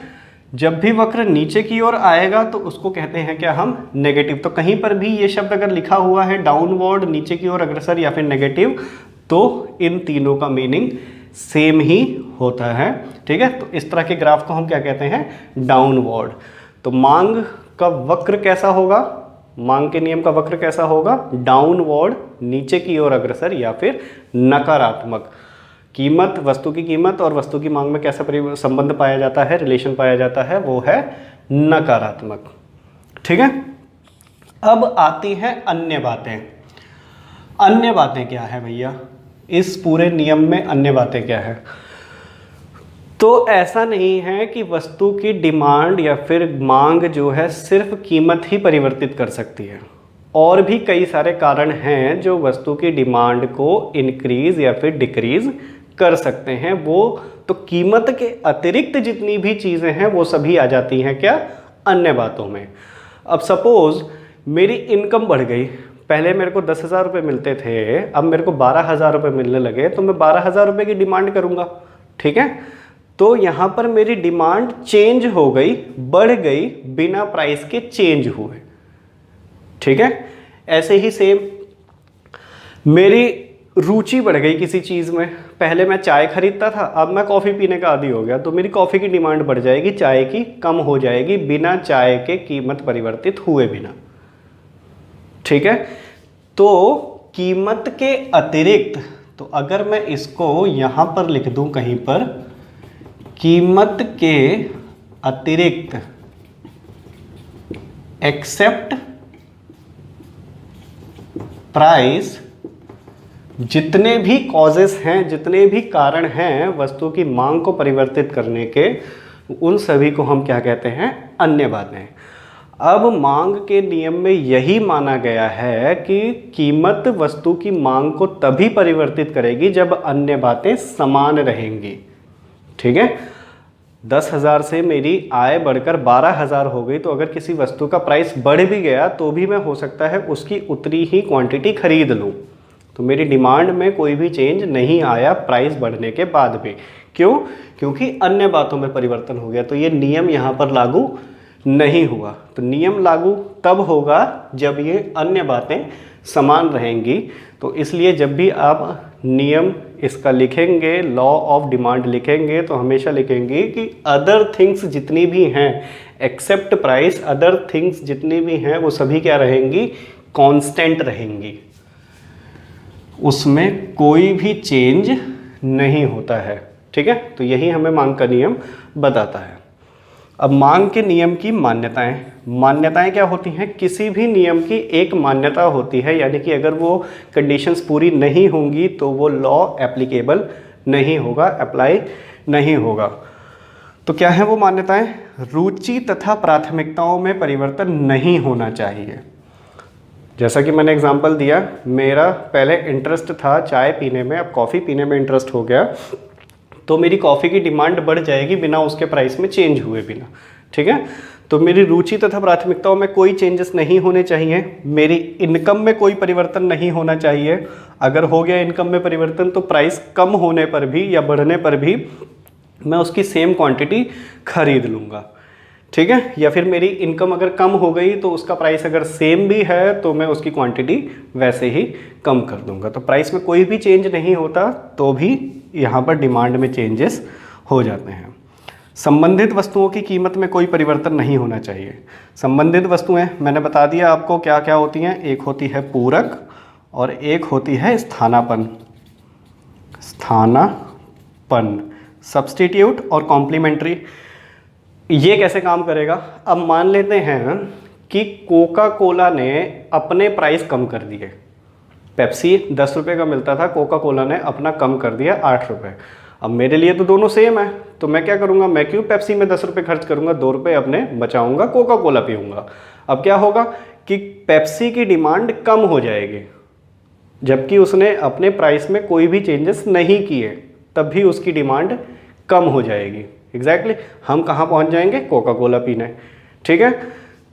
जब भी वक्र नीचे की ओर आएगा तो उसको कहते हैं क्या हम, नेगेटिव। तो कहीं पर भी ये शब्द अगर लिखा हुआ है डाउनवर्ड, नीचे की ओर अग्रसर या फिर नेगेटिव, तो इन तीनों का मीनिंग सेम ही होता है। ठीक है, तो इस तरह के ग्राफ को हम क्या कहते हैं, डाउनवर्ड। तो मांग का वक्र कैसा होगा, मांग के नियम का वक्र कैसा होगा, डाउनवर्ड, नीचे की ओर अग्रसर या फिर नकारात्मक। कीमत, वस्तु की कीमत और वस्तु की मांग में कैसा संबंध पाया जाता है, रिलेशन पाया जाता है, वो है नकारात्मक। ठीक है, अब आती हैं अन्य बातें। अन्य बातें क्या है भैया, इस पूरे नियम में अन्य बातें क्या है? तो ऐसा नहीं है कि वस्तु की डिमांड या फिर मांग जो है सिर्फ कीमत ही परिवर्तित कर सकती है, और भी कई सारे कारण हैं जो वस्तु की डिमांड को इंक्रीज या फिर डिक्रीज कर सकते हैं। वो तो कीमत के अतिरिक्त जितनी भी चीज़ें हैं वो सभी आ जाती हैं क्या, अन्य बातों में। अब सपोज मेरी इनकम बढ़ गई, पहले मेरे को 10,000 रुपये मिलते थे, अब मेरे को 12,000 रुपये मिलने लगे, तो मैं 12,000 रुपये की डिमांड करूँगा। ठीक है, तो यहाँ पर मेरी डिमांड चेंज हो गई, बढ़ गई, बिना प्राइस के चेंज हुए। ठीक है, ऐसे ही सेम मेरी रुचि बढ़ गई किसी चीज़ में, पहले मैं चाय खरीदता था, अब मैं कॉफ़ी पीने का आदी हो गया, तो मेरी कॉफ़ी की डिमांड बढ़ जाएगी, चाय की कम हो जाएगी, बिना चाय के कीमत परिवर्तित हुए बिना। ठीक है, तो कीमत के अतिरिक्त, तो अगर मैं इसको यहाँ पर लिख दूँ कहीं पर, कीमत के अतिरिक्त एक्सेप्ट प्राइस, जितने भी कॉजेस हैं, जितने भी कारण हैं वस्तु की मांग को परिवर्तित करने के, उन सभी को हम क्या कहते हैं, अन्य बातें। अब मांग के नियम में यही माना गया है कि कीमत वस्तु की मांग को तभी परिवर्तित करेगी जब अन्य बातें समान रहेंगी। ठीक है, 10,000 से मेरी आय बढ़कर 12,000 हो गई, तो अगर किसी वस्तु का प्राइस बढ़ भी गया तो भी मैं हो सकता है उसकी उतनी ही क्वांटिटी खरीद लूँ, तो मेरी डिमांड में कोई भी चेंज नहीं आया प्राइस बढ़ने के बाद भी। क्यों? क्योंकि अन्य बातों में परिवर्तन हो गया, तो ये नियम यहाँ पर लागू नहीं हुआ। तो नियम लागू तब होगा जब ये अन्य बातें समान रहेंगी। तो इसलिए जब भी आप नियम इसका लिखेंगे, लॉ ऑफ डिमांड लिखेंगे, तो हमेशा लिखेंगे कि अदर थिंग्स जितनी भी हैं एक्सेप्ट प्राइस, अदर थिंग्स जितनी भी हैं वो सभी क्या रहेंगी, कांस्टेंट रहेंगी, उसमें कोई भी चेंज नहीं होता है। ठीक है, तो यही हमें मांग का नियम बताता है। अब मांग के नियम की मान्यताएं, मान्यताएं क्या होती हैं, किसी भी नियम की एक मान्यता होती है, यानी कि अगर वो कंडीशंस पूरी नहीं होंगी तो वो लॉ एप्लीकेबल नहीं होगा, अप्लाई नहीं होगा। तो क्या है वो मान्यताएं? रुचि तथा प्राथमिकताओं में परिवर्तन नहीं होना चाहिए। जैसा कि मैंने एग्जांपल दिया, मेरा पहले इंटरेस्ट था चाय पीने में, अब कॉफ़ी पीने में इंटरेस्ट हो गया, तो मेरी कॉफ़ी की डिमांड बढ़ जाएगी बिना उसके प्राइस में चेंज हुए बिना। ठीक है, तो मेरी रुचि तथा प्राथमिकताओं में कोई चेंजेस नहीं होने चाहिए, मेरी इनकम में कोई परिवर्तन नहीं होना चाहिए। अगर हो गया इनकम में परिवर्तन तो प्राइस कम होने पर भी या बढ़ने पर भी मैं उसकी सेम क्वांटिटी खरीद लूँगा। ठीक है, या फिर मेरी इनकम अगर कम हो गई तो उसका प्राइस अगर सेम भी है तो मैं उसकी क्वांटिटी वैसे ही कम कर दूंगा। तो प्राइस में कोई भी चेंज नहीं होता तो भी यहाँ पर डिमांड में चेंजेस हो जाते हैं। संबंधित वस्तुओं की कीमत में कोई परिवर्तन नहीं होना चाहिए। संबंधित वस्तुएं मैंने बता दिया आपको क्या क्या होती हैं, एक होती है पूरक और एक होती है स्थानापन्न। स्थानापन्न, सब्स्टिट्यूट और कॉम्प्लीमेंट्री। ये कैसे काम करेगा? अब मान लेते हैं कि कोका कोला ने अपने प्राइस कम कर दिए। पेप्सी 10 रुपये का मिलता था, कोका कोला ने अपना कम कर दिया 8 रुपये। अब मेरे लिए तो दोनों सेम है, तो मैं क्या करूँगा, मैं क्यों पेप्सी में 10 रुपये खर्च करूँगा, 2 रुपये अपने बचाऊँगा, कोका कोला पीऊँगा। अब क्या होगा कि पेप्सी की डिमांड कम हो जाएगी, जबकि उसने अपने प्राइस में कोई भी चेंजेस नहीं किए, तब भी उसकी डिमांड कम हो जाएगी। एग्जैक्टली हम कहाँ पहुँच जाएंगे, कोका कोला पीने। ठीक है,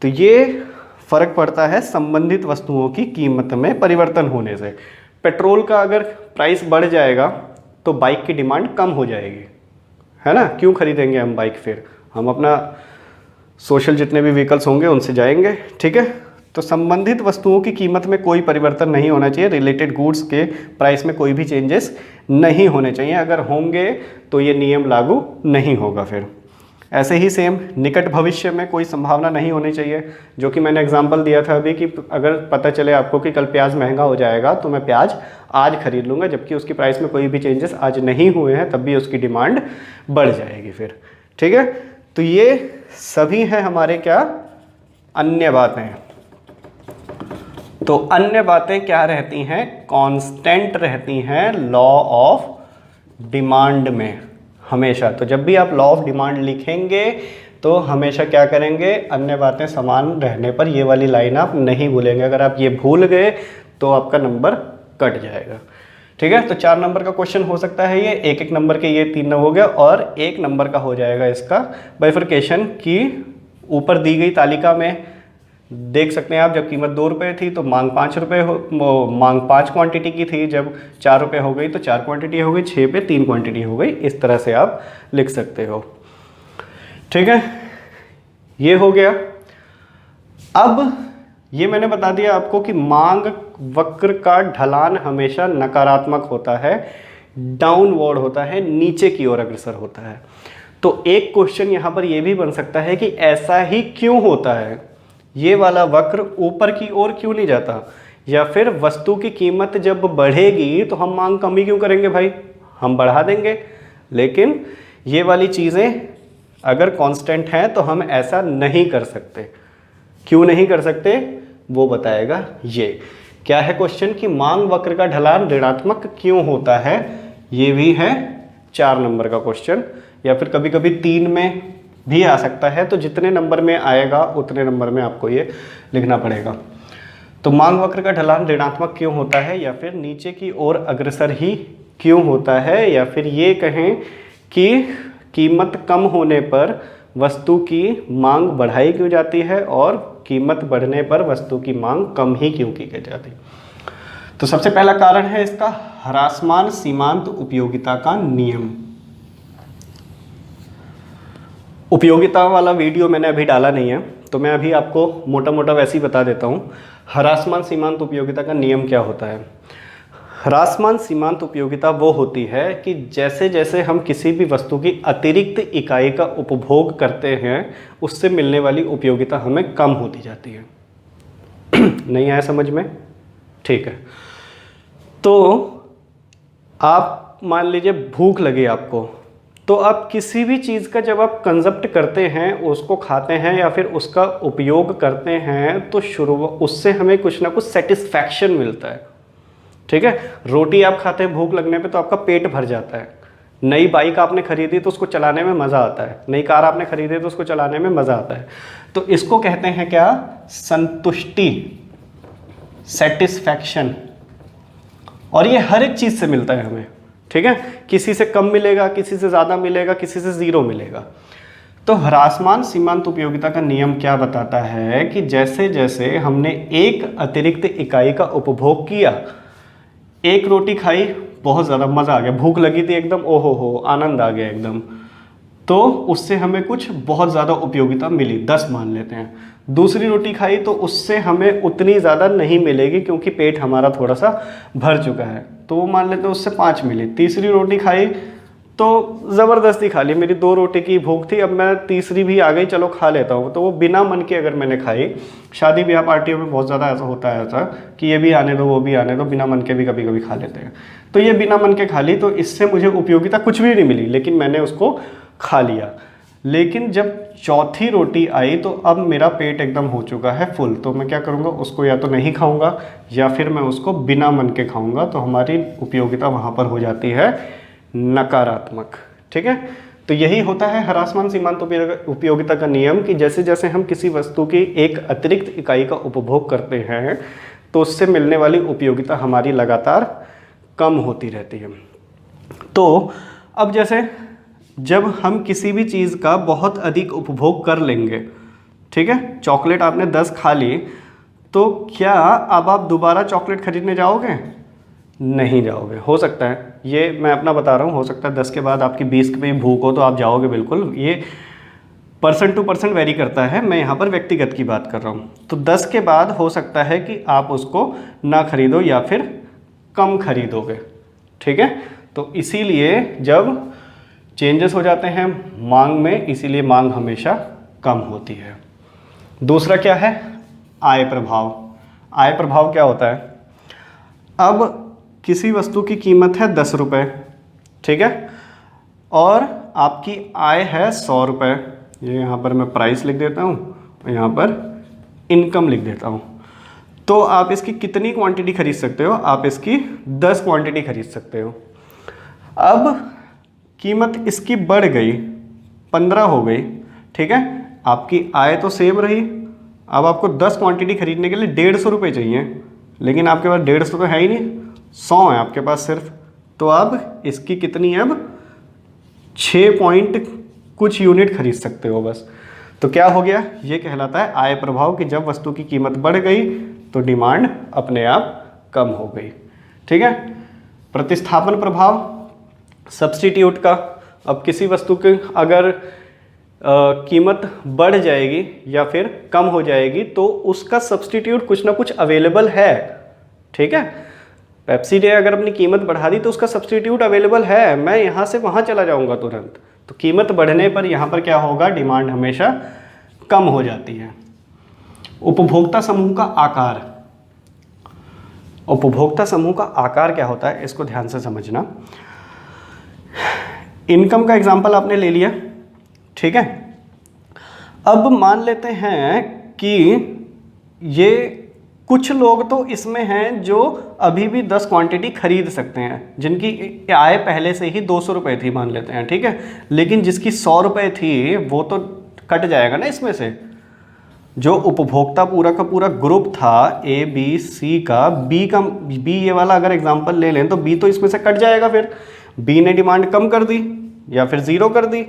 तो ये फ़र्क पड़ता है संबंधित वस्तुओं की कीमत में परिवर्तन होने से। पेट्रोल का अगर प्राइस बढ़ जाएगा तो बाइक की डिमांड कम हो जाएगी, है ना। क्यों खरीदेंगे हम बाइक, फिर हम अपना सोशल जितने भी व्हीकल्स होंगे उनसे जाएंगे। ठीक है, तो संबंधित वस्तुओं की कीमत में कोई परिवर्तन नहीं होना चाहिए, रिलेटेड गुड्स के प्राइस में कोई भी चेंजेस नहीं होने चाहिए। अगर होंगे तो ये नियम लागू नहीं होगा। फिर ऐसे ही सेम निकट भविष्य में कोई संभावना नहीं होनी चाहिए, जो कि मैंने एग्जांपल दिया था अभी कि अगर पता चले आपको कि कल प्याज महंगा हो जाएगा तो मैं प्याज आज खरीद लूँगा, जबकि उसकी प्राइस में कोई भी चेंजेस आज नहीं हुए हैं, तब भी उसकी डिमांड बढ़ जाएगी फिर। ठीक है, तो ये सभी हैं हमारे क्या, अन्य बातें। तो अन्य बातें क्या रहती हैं, कांस्टेंट रहती हैं लॉ ऑफ डिमांड में हमेशा। तो जब भी आप लॉ ऑफ डिमांड लिखेंगे तो हमेशा क्या करेंगे, अन्य बातें समान रहने पर ये वाली लाइन आप नहीं भूलेंगे। अगर आप ये भूल गए तो आपका नंबर कट जाएगा। ठीक है, तो 4 नंबर का क्वेश्चन हो सकता है ये, एक नंबर के ये 3 हो गया, और 1 नंबर का हो जाएगा इसका बाइफरकेशन की ऊपर दी गई तालिका में देख सकते हैं आप। जब कीमत 2 रुपये थी तो मांग 5 रुपये मांग 5 क्वांटिटी की थी, जब 4 रुपये हो गई तो 4 क्वांटिटी हो गई, 6 पे 3 क्वांटिटी हो गई। इस तरह से आप लिख सकते हो। ठीक है, ये हो गया। अब ये मैंने बता दिया आपको कि मांग वक्र का ढलान हमेशा नकारात्मक होता है, डाउनवर्ड होता है, नीचे की ओर अग्रसर होता है। तो एक क्वेश्चन यहाँ पर यह भी बन सकता है कि ऐसा ही क्यों होता है, ये वाला वक्र ऊपर की ओर क्यों नहीं जाता, या फिर वस्तु की कीमत जब बढ़ेगी तो हम मांग कम ही क्यों करेंगे भाई, हम बढ़ा देंगे। लेकिन ये वाली चीज़ें अगर कांस्टेंट हैं तो हम ऐसा नहीं कर सकते। क्यों नहीं कर सकते वो बताएगा। ये क्या है क्वेश्चन कि मांग वक्र का ढलान ऋणात्मक क्यों होता है, ये भी है 4 नंबर का क्वेश्चन, या फिर कभी कभी 3 में भी आ सकता है। तो जितने नंबर में आएगा उतने नंबर में आपको ये लिखना पड़ेगा। तो मांग वक्र का ढलान ऋणात्मक क्यों होता है, या फिर नीचे की ओर अग्रसर ही क्यों होता है, या फिर ये कहें कि कीमत कम होने पर वस्तु की मांग बढ़ाई क्यों जाती है और कीमत बढ़ने पर वस्तु की मांग कम ही क्यों की जाती। तो सबसे पहला कारण है इसका ह्रासमान सीमांत उपयोगिता का नियम। उपयोगिता वाला वीडियो मैंने अभी डाला नहीं है, तो मैं अभी आपको मोटा मोटा वैसे ही बता देता हूँ। ह्रासमान सीमांत उपयोगिता का नियम क्या होता है। ह्रासमान सीमांत उपयोगिता वो होती है कि जैसे जैसे हम किसी भी वस्तु की अतिरिक्त इकाई का उपभोग करते हैं उससे मिलने वाली उपयोगिता हमें कम होती जाती है। नहीं आया समझ में? ठीक है। तो आप मान लीजिए भूख लगी आपको, तो आप किसी भी चीज़ का जब आप कंजप्ट करते हैं, उसको खाते हैं या फिर उसका उपयोग करते हैं, तो उससे हमें कुछ ना कुछ सेटिस्फैक्शन मिलता है। ठीक है, रोटी आप खाते हैं भूख लगने पे तो आपका पेट भर जाता है। नई बाइक आपने खरीदी तो उसको चलाने में मज़ा आता है, नई कार आपने खरीदी तो उसको चलाने में मज़ा आता है। तो इसको कहते हैं क्या, संतुष्टि, सेटिस्फैक्शन। और ये हर एक चीज़ से मिलता है हमें। ठीक है, किसी से कम मिलेगा, किसी से ज़्यादा मिलेगा, किसी से ज़ीरो मिलेगा। तो ह्रासमान सीमांत उपयोगिता का नियम क्या बताता है कि जैसे जैसे हमने एक अतिरिक्त इकाई का उपभोग किया, एक रोटी खाई, बहुत ज़्यादा मज़ा आ गया, भूख लगी थी एकदम, ओहो हो आनंद आ गया एकदम, तो उससे हमें कुछ बहुत ज़्यादा उपयोगिता मिली, 10 मान लेते हैं। दूसरी रोटी खाई तो उससे हमें उतनी ज़्यादा नहीं मिलेगी क्योंकि पेट हमारा थोड़ा सा भर चुका है, तो वो मान लेते हैं उससे 5 मिली। तीसरी रोटी खाई तो ज़बरदस्ती खा ली, मेरी 2 रोटी की भूख थी, अब मैं तीसरी भी आ गई, चलो खा लेता हूँ, तो वो बिना मन के अगर मैंने खाई। शादी ब्याह पार्टियों में बहुत ज़्यादा ऐसा होता है ऐसा कि ये भी आने दो वो भी आने दो, बिना मन के भी कभी कभी खा लेते हैं। तो ये बिना मन के खा ली, तो इससे मुझे उपयोगिता कुछ भी नहीं मिली, लेकिन मैंने उसको खा लिया। लेकिन जब चौथी रोटी आई तो अब मेरा पेट एकदम हो चुका है फुल, तो मैं क्या करूँगा, उसको या तो नहीं खाऊँगा या फिर मैं उसको बिना मन के खाऊँगा, तो हमारी उपयोगिता वहाँ पर हो जाती है नकारात्मक। ठीक है, तो यही होता है ह्रासमान सीमांत उपयोगिता का नियम कि जैसे जैसे हम किसी वस्तु की एक अतिरिक्त इकाई का उपभोग करते हैं तो उससे मिलने वाली उपयोगिता हमारी लगातार कम होती रहती है। तो अब जैसे जब हम किसी भी चीज़ का बहुत अधिक उपभोग कर लेंगे, ठीक है, चॉकलेट आपने 10 खा ली, तो क्या अब आप दोबारा चॉकलेट खरीदने जाओगे? नहीं जाओगे। हो सकता है, ये मैं अपना बता रहा हूँ, हो सकता है 10 के बाद आपकी 20 की भी भूख हो तो आप जाओगे बिल्कुल। ये पर्सन टू पर्सन वेरी करता है, मैं यहाँ पर व्यक्तिगत की बात कर रहा हूँ। तो 10 के बाद हो सकता है कि आप उसको ना खरीदो या फिर कम खरीदोगे। ठीक है, तो इसीलिए जब चेंजेस हो जाते हैं मांग में, इसीलिए मांग हमेशा कम होती है। दूसरा क्या है, आय प्रभाव। आय प्रभाव क्या होता है, अब किसी वस्तु की कीमत है 10 रुपये, ठीक है, और आपकी आय है 100 रुपये। ये यहाँ पर मैं प्राइस लिख देता हूँ, यहाँ पर इनकम लिख देता हूँ। तो आप इसकी कितनी क्वांटिटी खरीद सकते हो, आप इसकी 10 क्वांटिटी खरीद सकते हो। अब कीमत इसकी बढ़ गई, 15 हो गई, ठीक है, आपकी आय तो सेम रही। अब आपको 10 क्वांटिटी खरीदने के लिए 150 रुपये चाहिए, लेकिन आपके पास 150 तो है ही नहीं, 100 है आपके पास सिर्फ। तो अब इसकी कितनी, अब 6 पॉइंट कुछ यूनिट खरीद सकते हो बस। तो क्या हो गया, ये कहलाता है आय प्रभाव कि जब वस्तु की कीमत बढ़ गई तो डिमांड अपने आप कम हो गई। ठीक है, प्रतिस्थापन प्रभाव, सब्स्टिट्यूट का। अब किसी वस्तु के अगर कीमत बढ़ जाएगी या फिर कम हो जाएगी तो उसका सब्स्टिट्यूट कुछ ना कुछ अवेलेबल है। ठीक है, पेप्सी ने अगर अपनी कीमत बढ़ा दी तो उसका सब्स्टिट्यूट अवेलेबल है, मैं यहाँ से वहाँ चला जाऊँगा तुरंत। तो कीमत बढ़ने पर यहाँ पर क्या होगा, डिमांड हमेशा कम हो जाती है। उपभोक्ता समूह का आकार, उपभोक्ता समूह का आकार क्या होता है इसको ध्यान से समझना। इनकम का एग्जांपल आपने ले लिया, ठीक है। अब मान लेते हैं कि ये कुछ लोग तो इसमें हैं जो अभी भी 10 क्वांटिटी खरीद सकते हैं, जिनकी आय पहले से ही 200 रुपये थी मान लेते हैं, ठीक है। लेकिन जिसकी 100 रुपये थी वो तो कट जाएगा ना इसमें से। जो उपभोक्ता पूरा का पूरा ग्रुप था ए बी सी का, बी ये वाला अगर एग्जांपल ले लें तो बी तो इसमें से कट जाएगा। फिर बी ने डिमांड कम कर दी या फिर ज़ीरो कर दी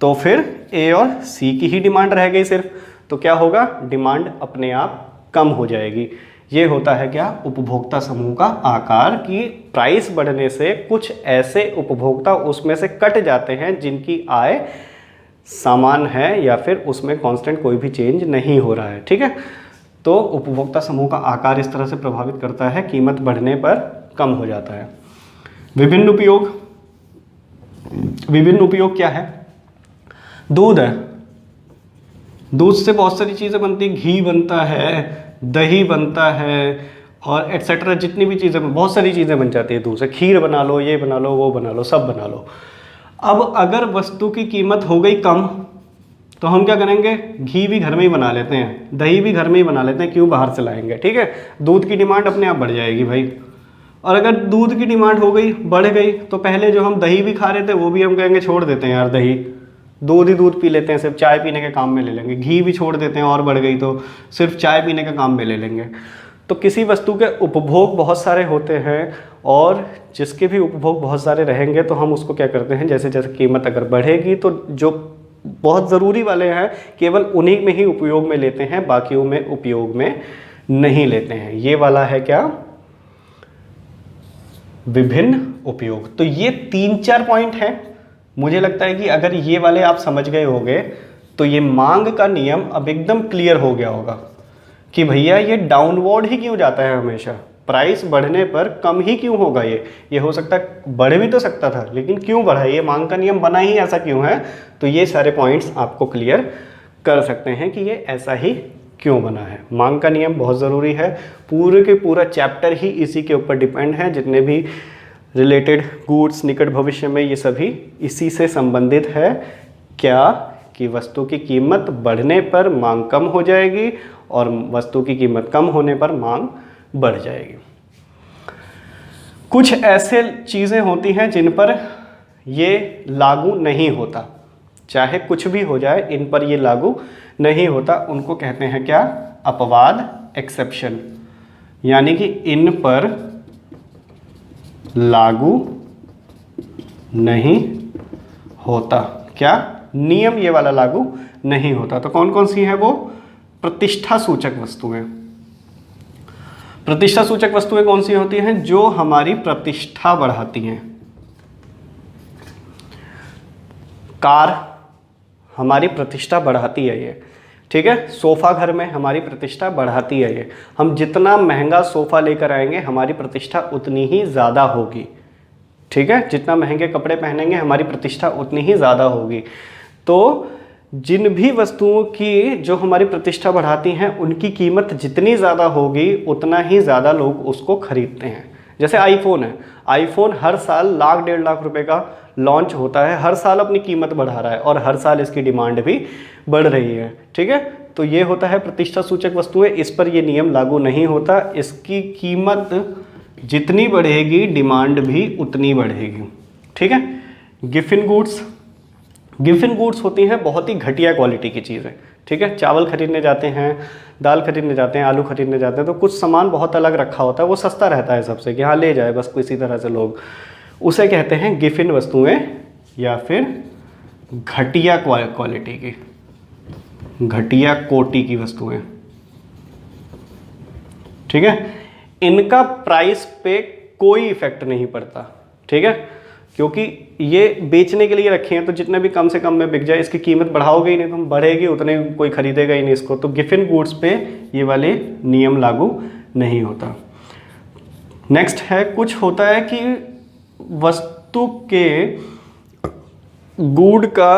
तो फिर ए और सी की ही डिमांड रह गई सिर्फ। तो क्या होगा, डिमांड अपने आप कम हो जाएगी। ये होता है क्या, उपभोक्ता समूह का आकार, की प्राइस बढ़ने से कुछ ऐसे उपभोक्ता उसमें से कट जाते हैं जिनकी आय समान है या फिर उसमें कांस्टेंट कोई भी चेंज नहीं हो रहा है। ठीक है, तो उपभोक्ता समूह का आकार इस तरह से प्रभावित करता है, कीमत बढ़ने पर कम हो जाता है। विभिन्न उपयोग, विभिन्न उपयोग क्या है, दूध है, दूध से बहुत सारी चीज़ें बनती हैं, घी बनता है, दही बनता है और एट्सेट्रा, जितनी भी चीज़ें, बहुत सारी चीज़ें बन जाती है दूध से। खीर बना लो, ये बना लो, वो बना लो, सब बना लो। अब अगर वस्तु की कीमत हो गई कम तो हम क्या करेंगे, घी भी घर में ही बना लेते हैं, दही भी घर में ही बना लेते हैं, क्यों बाहर से लाएंगे। ठीक है, दूध की डिमांड अपने आप बढ़ जाएगी भाई। और अगर दूध की डिमांड हो गई, बढ़ गई, तो पहले जो हम दही भी खा रहे थे वो भी हम कहेंगे छोड़ देते हैं यार, दही, दूध ही दूध पी लेते हैं, सिर्फ चाय पीने के काम में ले लेंगे। घी भी छोड़ देते हैं और बढ़ गई तो सिर्फ चाय पीने के काम में ले लेंगे। तो किसी वस्तु के उपभोग बहुत सारे होते हैं और जिसके भी उपभोग बहुत सारे रहेंगे तो हम उसको क्या करते हैं, जैसे जैसे कीमत अगर बढ़ेगी तो जो बहुत ज़रूरी वाले हैं केवल उन्हीं में ही उपयोग में लेते हैं, बाकियों में उपयोग में नहीं लेते हैं। ये वाला है क्या, विभिन्न उपयोग। तो ये 3-4 पॉइंट हैं। मुझे लगता है कि अगर ये वाले आप समझ गए होंगे तो ये मांग का नियम अब एकदम क्लियर हो गया होगा कि भैया ये डाउनवर्ड ही क्यों जाता है हमेशा, प्राइस बढ़ने पर कम ही क्यों होगा। ये हो सकता है बढ़ भी तो सकता था, लेकिन क्यों बढ़ा, ये मांग का नियम बना ही ऐसा क्यों है। तो ये सारे पॉइंट्स आपको क्लियर कर सकते हैं कि ये ऐसा ही क्यों बना है। मांग का नियम बहुत ज़रूरी है, पूरे के पूरा चैप्टर ही इसी के ऊपर डिपेंड है। जितने भी रिलेटेड गुड्स निकट भविष्य में, ये सभी इसी से संबंधित है। क्या कि वस्तु की कीमत बढ़ने पर मांग कम हो जाएगी और वस्तु की कीमत कम होने पर मांग बढ़ जाएगी। कुछ ऐसे चीज़ें होती हैं जिन पर ये लागू नहीं होता, चाहे कुछ भी हो जाए इन पर ये लागू नहीं होता, उनको कहते हैं क्या, अपवाद, एक्सेप्शन। यानी कि इन पर लागू नहीं होता, क्या, नियम ये वाला लागू नहीं होता। तो कौन कौन सी है वो, प्रतिष्ठा सूचक वस्तुएं। प्रतिष्ठा सूचक वस्तुएं कौन सी होती हैं, जो हमारी प्रतिष्ठा बढ़ाती हैं। कार हमारी प्रतिष्ठा बढ़ाती है ये, ठीक है। सोफ़ा घर में हमारी प्रतिष्ठा बढ़ाती है ये। हम जितना महंगा सोफ़ा लेकर आएंगे हमारी प्रतिष्ठा उतनी ही ज़्यादा होगी, ठीक है। जितना महंगे कपड़े पहनेंगे हमारी प्रतिष्ठा उतनी ही ज़्यादा होगी। तो जिन भी वस्तुओं की जो हमारी प्रतिष्ठा बढ़ाती हैं उनकी कीमत जितनी ज़्यादा होगी उतना ही ज़्यादा लोग उसको खरीदते हैं। जैसे आईफोन है, आईफोन हर साल 1-1.5 लाख रुपए का लॉन्च होता है, हर साल अपनी कीमत बढ़ा रहा है और हर साल इसकी डिमांड भी बढ़ रही है, ठीक है। तो ये होता है प्रतिष्ठा सूचक वस्तुएं, इस पर ये नियम लागू नहीं होता। इसकी कीमत जितनी बढ़ेगी डिमांड भी उतनी बढ़ेगी, ठीक है। गिफिन गुड्स, गिफिन गुड्स होती हैं बहुत ही घटिया क्वालिटी की चीज़ें, ठीक है। चावल खरीदने जाते हैं, दाल खरीदने जाते हैं, आलू खरीदने जाते हैं तो कुछ सामान बहुत अलग रखा होता है, वो सस्ता रहता है सबसे कि हाँ ले जाए बस, किसी तरह से लोग, उसे कहते हैं गिफिन वस्तुएं या फिर घटिया क्वालिटी की, घटिया कोटि की वस्तुएं, ठीक है। इनका प्राइस पे कोई इफेक्ट नहीं पड़ता, ठीक है। क्योंकि ये बेचने के लिए रखे हैं, तो जितने भी कम से कम में बिक जाए, इसकी कीमत बढ़ाओगे ही नहीं, तो बढ़ेगी उतने कोई खरीदेगा ही नहीं इसको। तो गिवन गुड्स पे ये वाले नियम लागू नहीं होता। नेक्स्ट है, कुछ होता है कि वस्तु के गुड का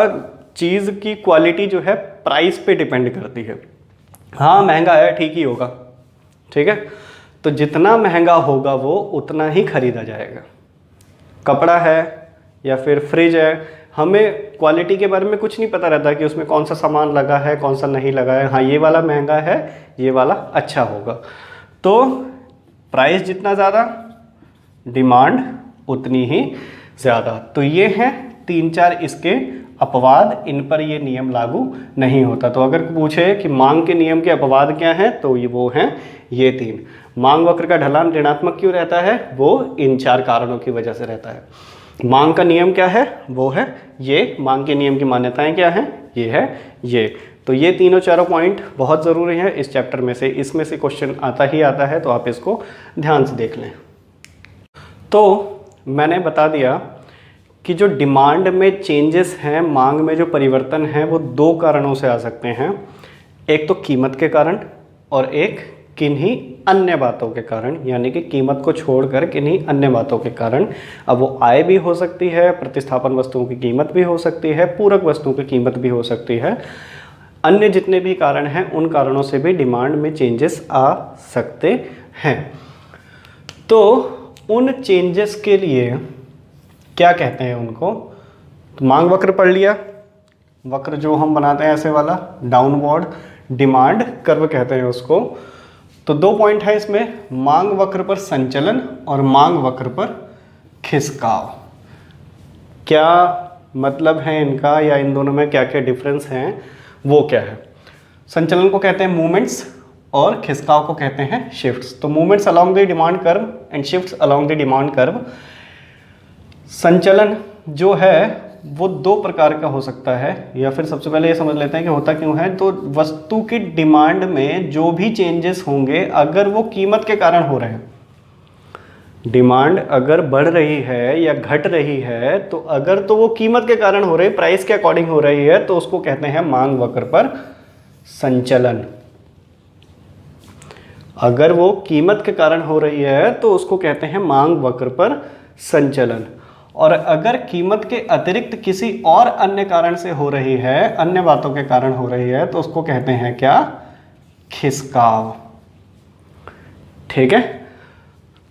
चीज़ की क्वालिटी जो है प्राइस पे डिपेंड करती है। हाँ महंगा है, ठीक ही होगा, ठीक है, तो जितना महंगा होगा वो उतना ही खरीदा जाएगा। कपड़ा है या फिर फ्रिज है, हमें क्वालिटी के बारे में कुछ नहीं पता रहता कि उसमें कौन सा सामान लगा है कौन सा नहीं लगा है। हाँ ये वाला महंगा है, ये वाला अच्छा होगा, तो प्राइस जितना ज़्यादा डिमांड उतनी ही ज़्यादा। तो ये हैं 3-4 इसके अपवाद, इन पर ये नियम लागू नहीं होता। तो अगर पूछे कि मांग के नियम के अपवाद क्या हैं, तो ये वो हैं ये 3। मांग वक्र का ढलान ऋणात्मक क्यों रहता है, वो इन 4 कारणों की वजह से रहता है। मांग का नियम क्या है, वो है ये। मांग के नियम की मान्यताएं क्या हैं, ये है ये। तो ये तीनों चारों पॉइंट बहुत ज़रूरी हैं इस चैप्टर में से, इसमें से क्वेश्चन आता ही आता है, तो आप इसको ध्यान से देख लें। तो मैंने बता दिया कि जो डिमांड में चेंजेस हैं, मांग में जो परिवर्तन है, वो 2 कारणों से आ सकते हैं। एक तो कीमत के कारण और एक किन्हीं अन्य बातों के कारण, यानी कि कीमत को छोड़कर किन्हीं अन्य बातों के कारण। अब वो आय भी हो सकती है, प्रतिस्थापन वस्तुओं की कीमत भी हो सकती है, पूरक वस्तुओं की कीमत भी हो सकती है। अन्य जितने भी कारण हैं उन कारणों से भी डिमांड में चेंजेस आ सकते हैं। तो उन चेंजेस के लिए क्या कहते हैं उनको, तो मांग वक्र पढ़ लिया, वक्र जो हम बनाते हैं ऐसे वाला डाउनवर्ड, डिमांड कर्व कहते हैं उसको। तो 2 पॉइंट है इसमें, मांग वक्र पर संचलन और मांग वक्र पर खिसकाव। क्या मतलब है इनका, या इन दोनों में क्या क्या डिफरेंस हैं, वो क्या है। संचलन को कहते हैं मूवमेंट्स और खिसकाव को कहते हैं शिफ्ट्स। तो movements along the demand curve and shifts along the demand curve. संचलन जो है वो 2 प्रकार का हो सकता है, या फिर सबसे पहले ये समझ लेते हैं कि होता क्यों है। तो वस्तु की डिमांड में जो भी चेंजेस होंगे, अगर वो कीमत के कारण हो रहे हैं, डिमांड अगर बढ़ रही है या घट रही है, तो अगर तो वो कीमत के कारण हो रही है, प्राइस के अकॉर्डिंग हो रही है, तो उसको कहते हैं मांग वक्र पर संचलन। अगर वो कीमत के कारण हो रही है तो उसको कहते हैं मांग वक्र पर संचलन। और अगर कीमत के अतिरिक्त किसी और अन्य कारण से हो रही है, अन्य बातों के कारण हो रही है, तो उसको कहते हैं क्या, खिसकाव। ठीक है,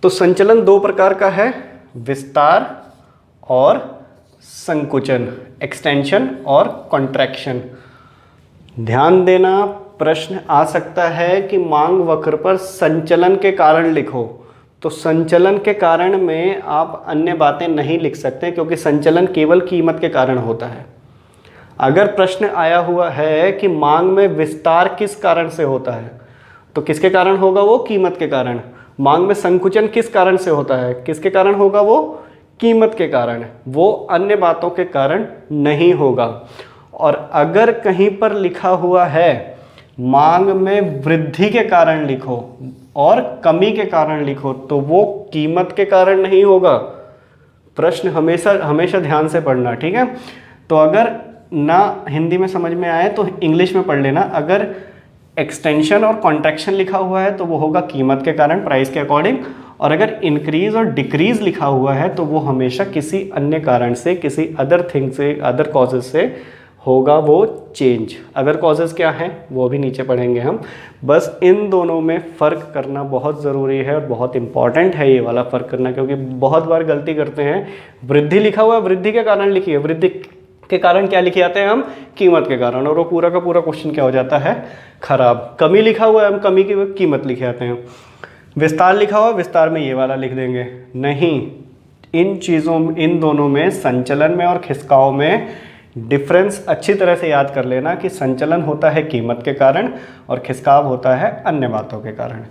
तो संचलन 2 प्रकार का है, विस्तार और संकुचन, एक्सटेंशन और कॉन्ट्रैक्शन। ध्यान देना, प्रश्न आ सकता है कि मांग वक्र पर संचलन के कारण लिखो, तो संचलन के कारण में आप अन्य बातें नहीं लिख सकते, क्योंकि संचलन केवल कीमत के कारण होता है। अगर प्रश्न आया हुआ है कि मांग में विस्तार किस कारण से होता है, तो किसके कारण होगा, वो कीमत के कारण। मांग में संकुचन किस कारण से होता है, किसके कारण होगा, वो कीमत के कारण, वो अन्य बातों के कारण नहीं होगा। और अगर कहीं पर लिखा हुआ है मांग में वृद्धि के कारण लिखो और कमी के कारण लिखो, तो वो कीमत के कारण नहीं होगा। प्रश्न हमेशा ध्यान से पढ़ना, ठीक है। तो अगर ना हिंदी में समझ में आए तो इंग्लिश में पढ़ लेना। अगर एक्सटेंशन और कॉन्ट्रैक्शन लिखा हुआ है तो वो होगा कीमत के कारण, प्राइस के अकॉर्डिंग। और अगर इंक्रीज और डिक्रीज लिखा हुआ है तो वो हमेशा किसी अन्य कारण से, किसी अदर थिंग से, अदर कॉजेज से होगा वो चेंज। अदर कॉजेज क्या हैं वो भी नीचे पढ़ेंगे हम। बस इन दोनों में फ़र्क करना बहुत ज़रूरी है और बहुत इंपॉर्टेंट है ये वाला फ़र्क करना, क्योंकि बहुत बार गलती करते हैं। वृद्धि लिखा हुआ है, वृद्धि के कारण लिखिए, वृद्धि के कारण क्या लिखे जाते हैं हम, कीमत के कारण, और वो पूरा का पूरा क्वेश्चन क्या हो जाता है, खराब। कमी लिखा हुआ है, हम कमी की कीमत लिखे जाते हैं। विस्तार लिखा हुआ है, विस्तार में ये वाला लिख देंगे, नहीं। इन चीज़ों, इन दोनों में, संचलन में और खिसकाव में डिफरेंस अच्छी तरह से याद कर लेना कि संचलन होता है कीमत के कारण और खिसकाव होता है अन्य बातों के कारण।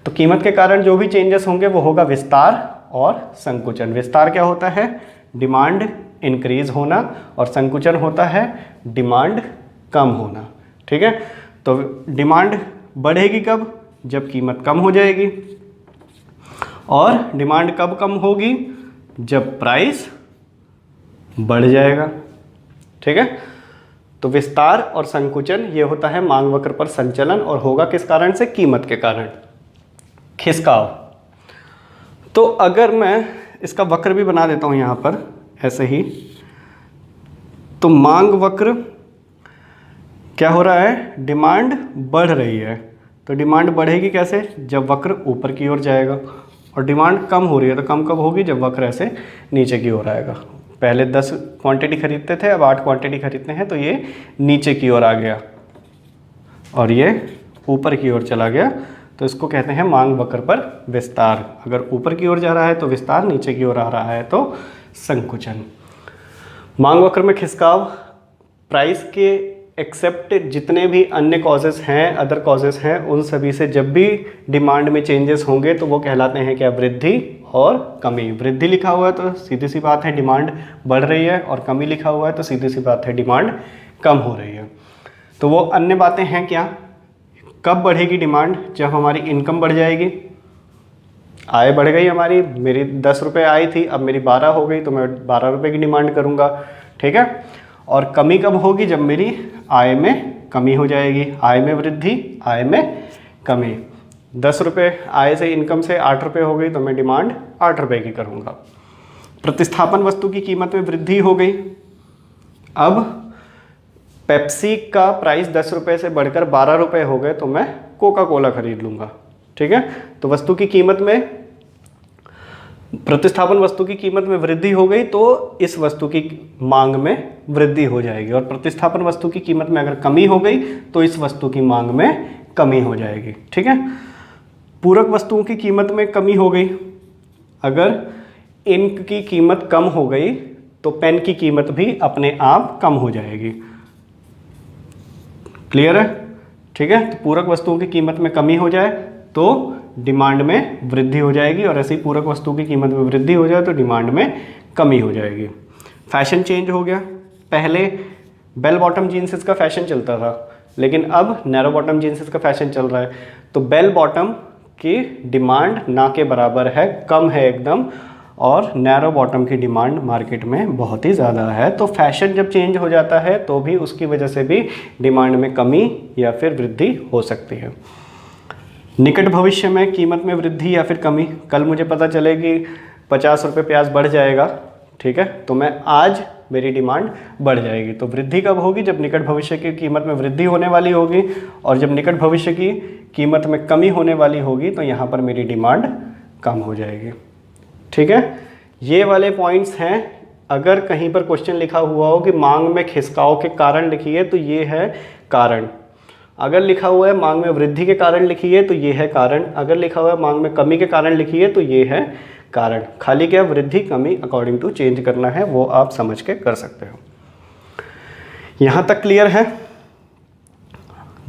तो कीमत के कारण जो भी चेंजेस होंगे वो होगा विस्तार और संकुचन। विस्तार क्या होता है, डिमांड इंक्रीज होना, और संकुचन होता है डिमांड कम होना। ठीक है, तो डिमांड बढ़ेगी कब, जब कीमत कम हो जाएगी, और डिमांड कब कम होगी, जब प्राइस बढ़ जाएगा। ठीक है, तो विस्तार और संकुचन ये होता है मांग वक्र पर संचलन, और होगा किस कारण से? कीमत के कारण, खिसकाव। तो अगर मैं इसका वक्र भी बना देता हूँ यहाँ पर ऐसे ही, तो मांग वक्र क्या हो रहा है? डिमांड बढ़ रही है। तो डिमांड बढ़ेगी कैसे? जब वक्र ऊपर की ओर जाएगा। और डिमांड कम हो रही है तो कम कब होगी? जब वक्र ऐसे नीचे की ओर आएगा। पहले 10 क्वांटिटी खरीदते थे, अब 8 क्वांटिटी खरीदते हैं, तो ये नीचे की ओर आ गया और ये ऊपर की ओर चला गया। तो इसको कहते हैं मांग वक्र पर विस्तार। अगर ऊपर की ओर जा रहा है तो विस्तार, नीचे की ओर आ रहा है तो संकुचन। मांग वक्र में खिसकाव प्राइस के एक्सेप्ट जितने भी अन्य कॉजेस हैं, अदर कॉजेस हैं, उन सभी से जब भी डिमांड में चेंजेस होंगे तो वो कहलाते हैं क्या? वृद्धि और कमी। वृद्धि लिखा हुआ है तो सीधी सी बात है डिमांड बढ़ रही है, और कमी लिखा हुआ है तो सीधी सी बात है डिमांड कम हो रही है। तो वो अन्य बातें हैं क्या? कब बढ़ेगी डिमांड? जब हमारी इनकम बढ़ जाएगी, आय बढ़ गई हमारी, मेरी 10 रुपये आय थी, अब मेरी 12 हो गई, तो मैं 12 रुपये की डिमांड करूँगा। ठीक है, और कमी कब होगी? जब मेरी आय में कमी हो जाएगी। आय में वृद्धि, आय में कमी। 10 रुपये आय से, इनकम से 8 रुपये हो गई, तो मैं डिमांड 8 रुपये की करूँगा। प्रतिस्थापन वस्तु की कीमत में वृद्धि हो गई। अब पेप्सी का प्राइस 10 रुपये से बढ़कर 12 रुपये हो गए, तो मैं कोका कोला खरीद लूँगा। ठीक है, तो वस्तु की कीमत में, प्रतिस्थापन वस्तु की कीमत में वृद्धि हो गई तो इस वस्तु की मांग में वृद्धि हो जाएगी, और प्रतिस्थापन वस्तु की कीमत में अगर कमी हो गई तो इस वस्तु की मांग में कमी हो जाएगी। ठीक है, पूरक वस्तुओं की कीमत में कमी हो गई। अगर इंक की कीमत कम हो गई तो पेन की कीमत भी अपने आप कम हो जाएगी। क्लियर है? ठीक है, तो पूरक वस्तुओं की कीमत में कमी हो जाए तो डिमांड में वृद्धि हो जाएगी, और ऐसी पूरक वस्तु की कीमत में वृद्धि हो जाए तो डिमांड में कमी हो जाएगी। फैशन चेंज हो गया। पहले बेल बॉटम जीन्सेस का फैशन चलता था, लेकिन अब नैरो बॉटम जीन्सेस का फैशन चल रहा है। तो बेल बॉटम की डिमांड ना के बराबर है, कम है एकदम, और नैरो बॉटम की डिमांड मार्केट में बहुत ही ज़्यादा है। तो फैशन जब चेंज हो जाता है तो भी उसकी वजह से भी डिमांड में कमी या फिर वृद्धि हो सकती है। निकट भविष्य में कीमत में वृद्धि या फिर कमी। कल मुझे पता चले कि 50 रुपये प्याज बढ़ जाएगा, ठीक है, तो मैं आज मेरी डिमांड बढ़ जाएगी। तो वृद्धि कब होगी? जब निकट भविष्य की कीमत में वृद्धि होने वाली होगी, और जब निकट भविष्य की कीमत में कमी होने वाली होगी तो यहाँ पर मेरी डिमांड कम हो जाएगी। ठीक है, ये वाले पॉइंट्स हैं। अगर कहीं पर क्वेश्चन लिखा हुआ हो कि मांग में खिसकाव के कारण लिखिए, तो ये है कारण। अगर लिखा हुआ है मांग में वृद्धि के कारण लिखिए तो ये है कारण। अगर लिखा हुआ है मांग में कमी के कारण लिखिए तो ये है कारण। खाली क्या वृद्धि कमी अकॉर्डिंग टू चेंज करना है, वो आप समझ के कर सकते हो। यहाँ तक क्लियर है?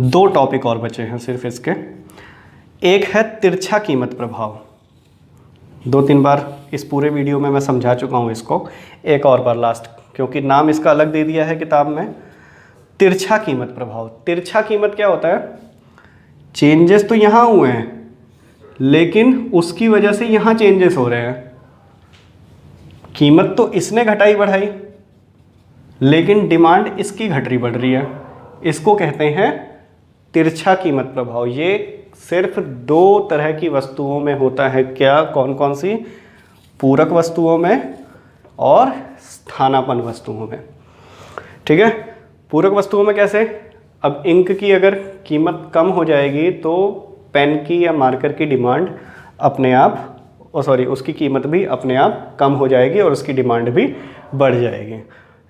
2 टॉपिक और बचे हैं सिर्फ इसके। एक है तिरछा कीमत प्रभाव। 2-3 बार इस पूरे वीडियो में मैं समझा चुका हूँ इसको, एक और बार लास्ट, क्योंकि नाम इसका अलग दे दिया है किताब में। तिरछा कीमत प्रभाव। तिरछा कीमत क्या होता है? चेंजेस तो यहाँ हुए हैं लेकिन उसकी वजह से यहाँ चेंजेस हो रहे हैं। कीमत तो इसने घटाई बढ़ाई लेकिन डिमांड इसकी घट रही बढ़ रही है। इसको कहते हैं तिरछा कीमत प्रभाव। ये सिर्फ 2 तरह की वस्तुओं में होता है। क्या? कौन कौन सी? पूरक वस्तुओं में और स्थानापन्न वस्तुओं में। ठीक है, पूरक वस्तुओं में कैसे? अब इंक की अगर कीमत कम हो जाएगी तो पेन की या मार्कर की डिमांड अपने आप उसकी कीमत भी अपने आप कम हो जाएगी और उसकी डिमांड भी बढ़ जाएगी।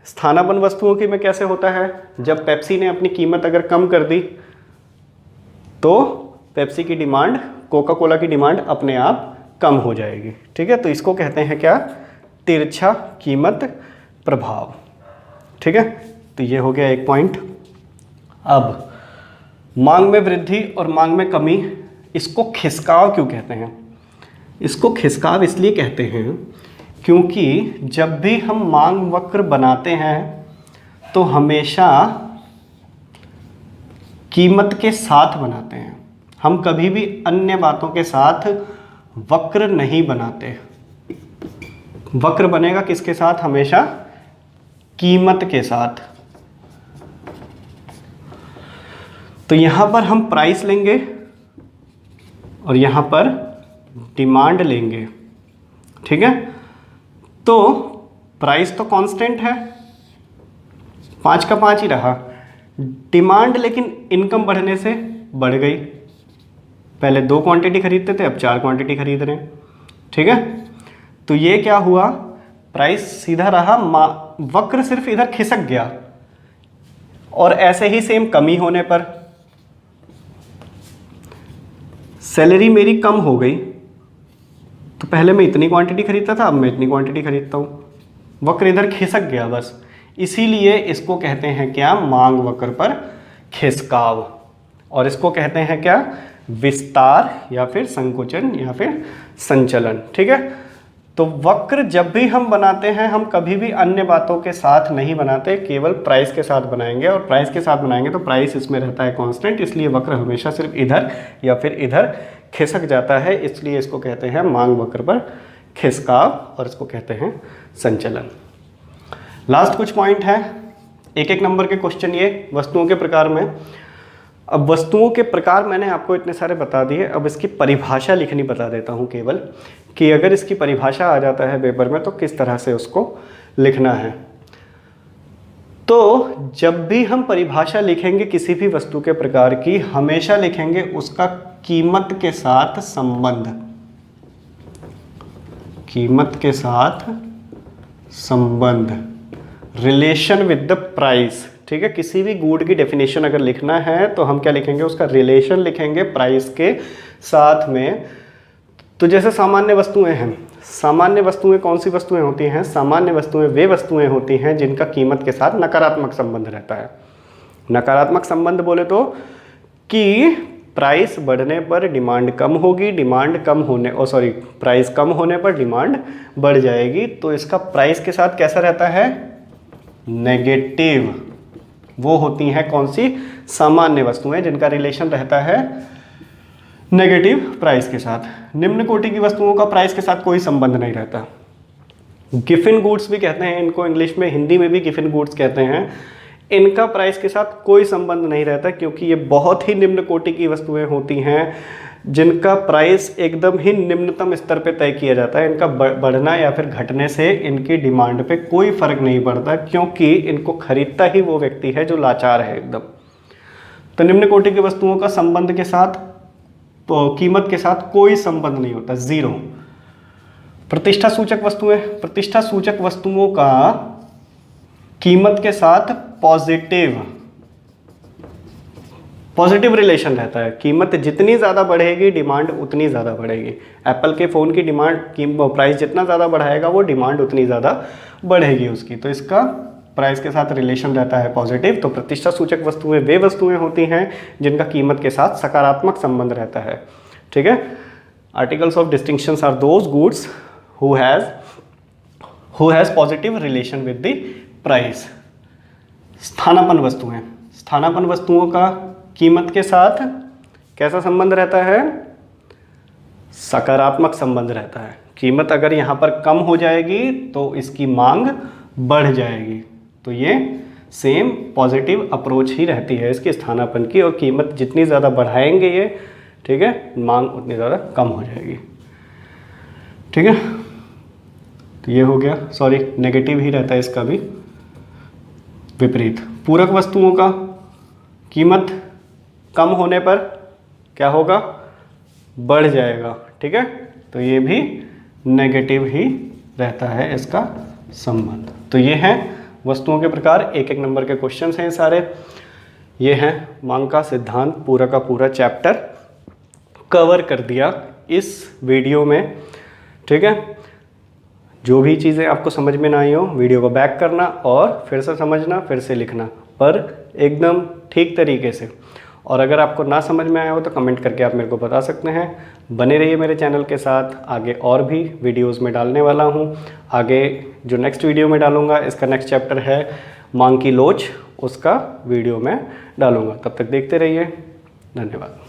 स्थानापन्न वस्तुओं की में कैसे होता है? जब पेप्सी ने अपनी कीमत अगर कम कर दी तो पेप्सी की डिमांड, कोका कोला की डिमांड अपने आप कम हो जाएगी। ठीक है, तो इसको कहते हैं क्या? तिरछा कीमत प्रभाव। ठीक है, तो ये हो गया एक पॉइंट। अब मांग में वृद्धि और मांग में कमी, इसको खिसकाव क्यों कहते हैं? इसको खिसकाव इसलिए कहते हैं क्योंकि जब भी हम मांग वक्र बनाते हैं तो हमेशा कीमत के साथ बनाते हैं। हम कभी भी अन्य बातों के साथ वक्र नहीं बनाते। वक्र बनेगा किसके साथ? हमेशा कीमत के साथ। तो यहां पर हम प्राइस लेंगे और यहां पर डिमांड लेंगे, ठीक है। तो प्राइस तो कांस्टेंट है, 5 का 5 ही रहा। डिमांड लेकिन इनकम बढ़ने से बढ़ गई, पहले 2 क्वांटिटी खरीदते थे, अब 4 क्वांटिटी खरीद रहे हैं, ठीक है। तो ये क्या हुआ, प्राइस सीधा रहा, वक्र सिर्फ इधर खिसक गया। और ऐसे ही सेम कमी होने पर सैलरी मेरी कम हो गई, तो पहले मैं इतनी क्वांटिटी खरीदता था, अब मैं इतनी क्वांटिटी खरीदता हूँ, वक्र इधर खिसक गया बस। इसीलिए इसको कहते हैं क्या, मांग वक्र पर खिसकाव। और इसको कहते हैं क्या, विस्तार या फिर संकुचन या फिर संचलन, ठीक है। तो वक्र जब भी हम बनाते हैं, हम कभी भी अन्य बातों के साथ नहीं बनाते, केवल प्राइस के साथ बनाएंगे। और प्राइस के साथ बनाएंगे तो प्राइस इसमें रहता है कांस्टेंट, इसलिए वक्र हमेशा सिर्फ इधर या फिर इधर खिसक जाता है, इसलिए इसको कहते हैं मांग वक्र पर खिसकाव और इसको कहते हैं संचलन। लास्ट कुछ पॉइंट है, एक एक नंबर के क्वेश्चन ये वस्तुओं के प्रकार में। अब वस्तुओं के प्रकार मैंने आपको इतने सारे बता दिए, अब इसकी परिभाषा लिखनी बता देता हूँ केवल, कि अगर इसकी परिभाषा आ जाता है पेपर में तो किस तरह से उसको लिखना है। तो जब भी हम परिभाषा लिखेंगे किसी भी वस्तु के प्रकार की, हमेशा लिखेंगे उसका कीमत के साथ संबंध, कीमत के साथ संबंध, रिलेशन विद द प्राइस, ठीक है। किसी भी गुड की डेफिनेशन अगर लिखना है तो हम क्या लिखेंगे, उसका रिलेशन लिखेंगे प्राइस के साथ में। तो जैसे सामान्य वस्तुएं हैं, सामान्य वस्तुएं कौन सी वस्तुएं होती हैं, सामान्य वस्तुएं वे वस्तुएं होती हैं जिनका कीमत के साथ नकारात्मक संबंध रहता है। नकारात्मक संबंध बोले तो कि प्राइस बढ़ने पर डिमांड कम होगी, डिमांड कम होने प्राइस कम होने पर डिमांड बढ़ जाएगी। तो इसका प्राइस के साथ कैसा रहता है, नेगेटिव। वो होती हैं कौन सी, सामान्य वस्तुएं जिनका रिलेशन रहता है नेगेटिव प्राइस के साथ। निम्न कोटि की वस्तुओं का प्राइस के साथ कोई संबंध नहीं रहता। गिफिन गुड्स भी कहते हैं इनको, इंग्लिश में, हिंदी में भी गिफिन गुड्स कहते हैं। इनका प्राइस के साथ कोई संबंध नहीं रहता, क्योंकि ये बहुत ही निम्न कोटि की वस्तुएं होती हैं जिनका प्राइस एकदम ही निम्नतम स्तर पे तय किया जाता है। इनका बढ़ना या फिर घटने से इनकी डिमांड पे कोई फर्क नहीं पड़ता, क्योंकि इनको खरीदता ही वो व्यक्ति है जो लाचार है एकदम। तो निम्न कोटि की वस्तुओं का संबंध के साथ, कीमत के साथ कोई संबंध नहीं होता, जीरो। प्रतिष्ठा सूचक वस्तुएं, प्रतिष्ठा सूचक वस्तुओं का कीमत के साथ पॉजिटिव रिलेशन रहता है। कीमत जितनी ज़्यादा बढ़ेगी डिमांड उतनी ज़्यादा बढ़ेगी। एप्पल के फ़ोन की डिमांड प्राइस जितना ज़्यादा बढ़ाएगा वो डिमांड उतनी ज़्यादा बढ़ेगी उसकी। तो इसका प्राइस के साथ रिलेशन रहता है पॉजिटिव। तो प्रतिष्ठा सूचक वस्तुएं वे वस्तुएं होती हैं जिनका कीमत के साथ सकारात्मक संबंध रहता है, ठीक है। Articles of distinctions are those goods who has positive relation with the price. स्थानापन्न वस्तुएं, स्थानापन्न वस्तुओं का कीमत के साथ कैसा संबंध रहता है, सकारात्मक संबंध रहता है। कीमत अगर यहाँ पर कम हो जाएगी तो इसकी मांग बढ़ जाएगी। तो ये सेम पॉजिटिव अप्रोच ही रहती है इसकी स्थानापन्न की, और कीमत जितनी ज़्यादा बढ़ाएंगे ये, ठीक है, मांग उतनी ज़्यादा कम हो जाएगी, ठीक है। तो ये हो गया, सॉरी नेगेटिव ही रहता है इसका भी। विपरीत पूरक वस्तुओं का कीमत कम होने पर क्या होगा, बढ़ जाएगा, ठीक है। तो ये भी नेगेटिव ही रहता है इसका संबंध। तो ये हैं वस्तुओं के प्रकार, एक एक नंबर के क्वेश्चंस हैं सारे। ये हैं मांग का सिद्धांत, पूरा का पूरा चैप्टर कवर कर दिया इस वीडियो में, ठीक है। जो भी चीज़ें आपको समझ में ना आई हो, वीडियो को बैक करना और फिर से समझना, फिर से लिखना, पर एकदम ठीक तरीके से। और अगर आपको ना समझ में आया हो तो कमेंट करके आप मेरे को बता सकते हैं। बने रहिए मेरे चैनल के साथ, आगे और भी वीडियोस में डालने वाला हूं। आगे जो नेक्स्ट वीडियो में डालूंगा, इसका नेक्स्ट चैप्टर है मांग की लोच, उसका वीडियो में डालूंगा। तब तक देखते रहिए, धन्यवाद।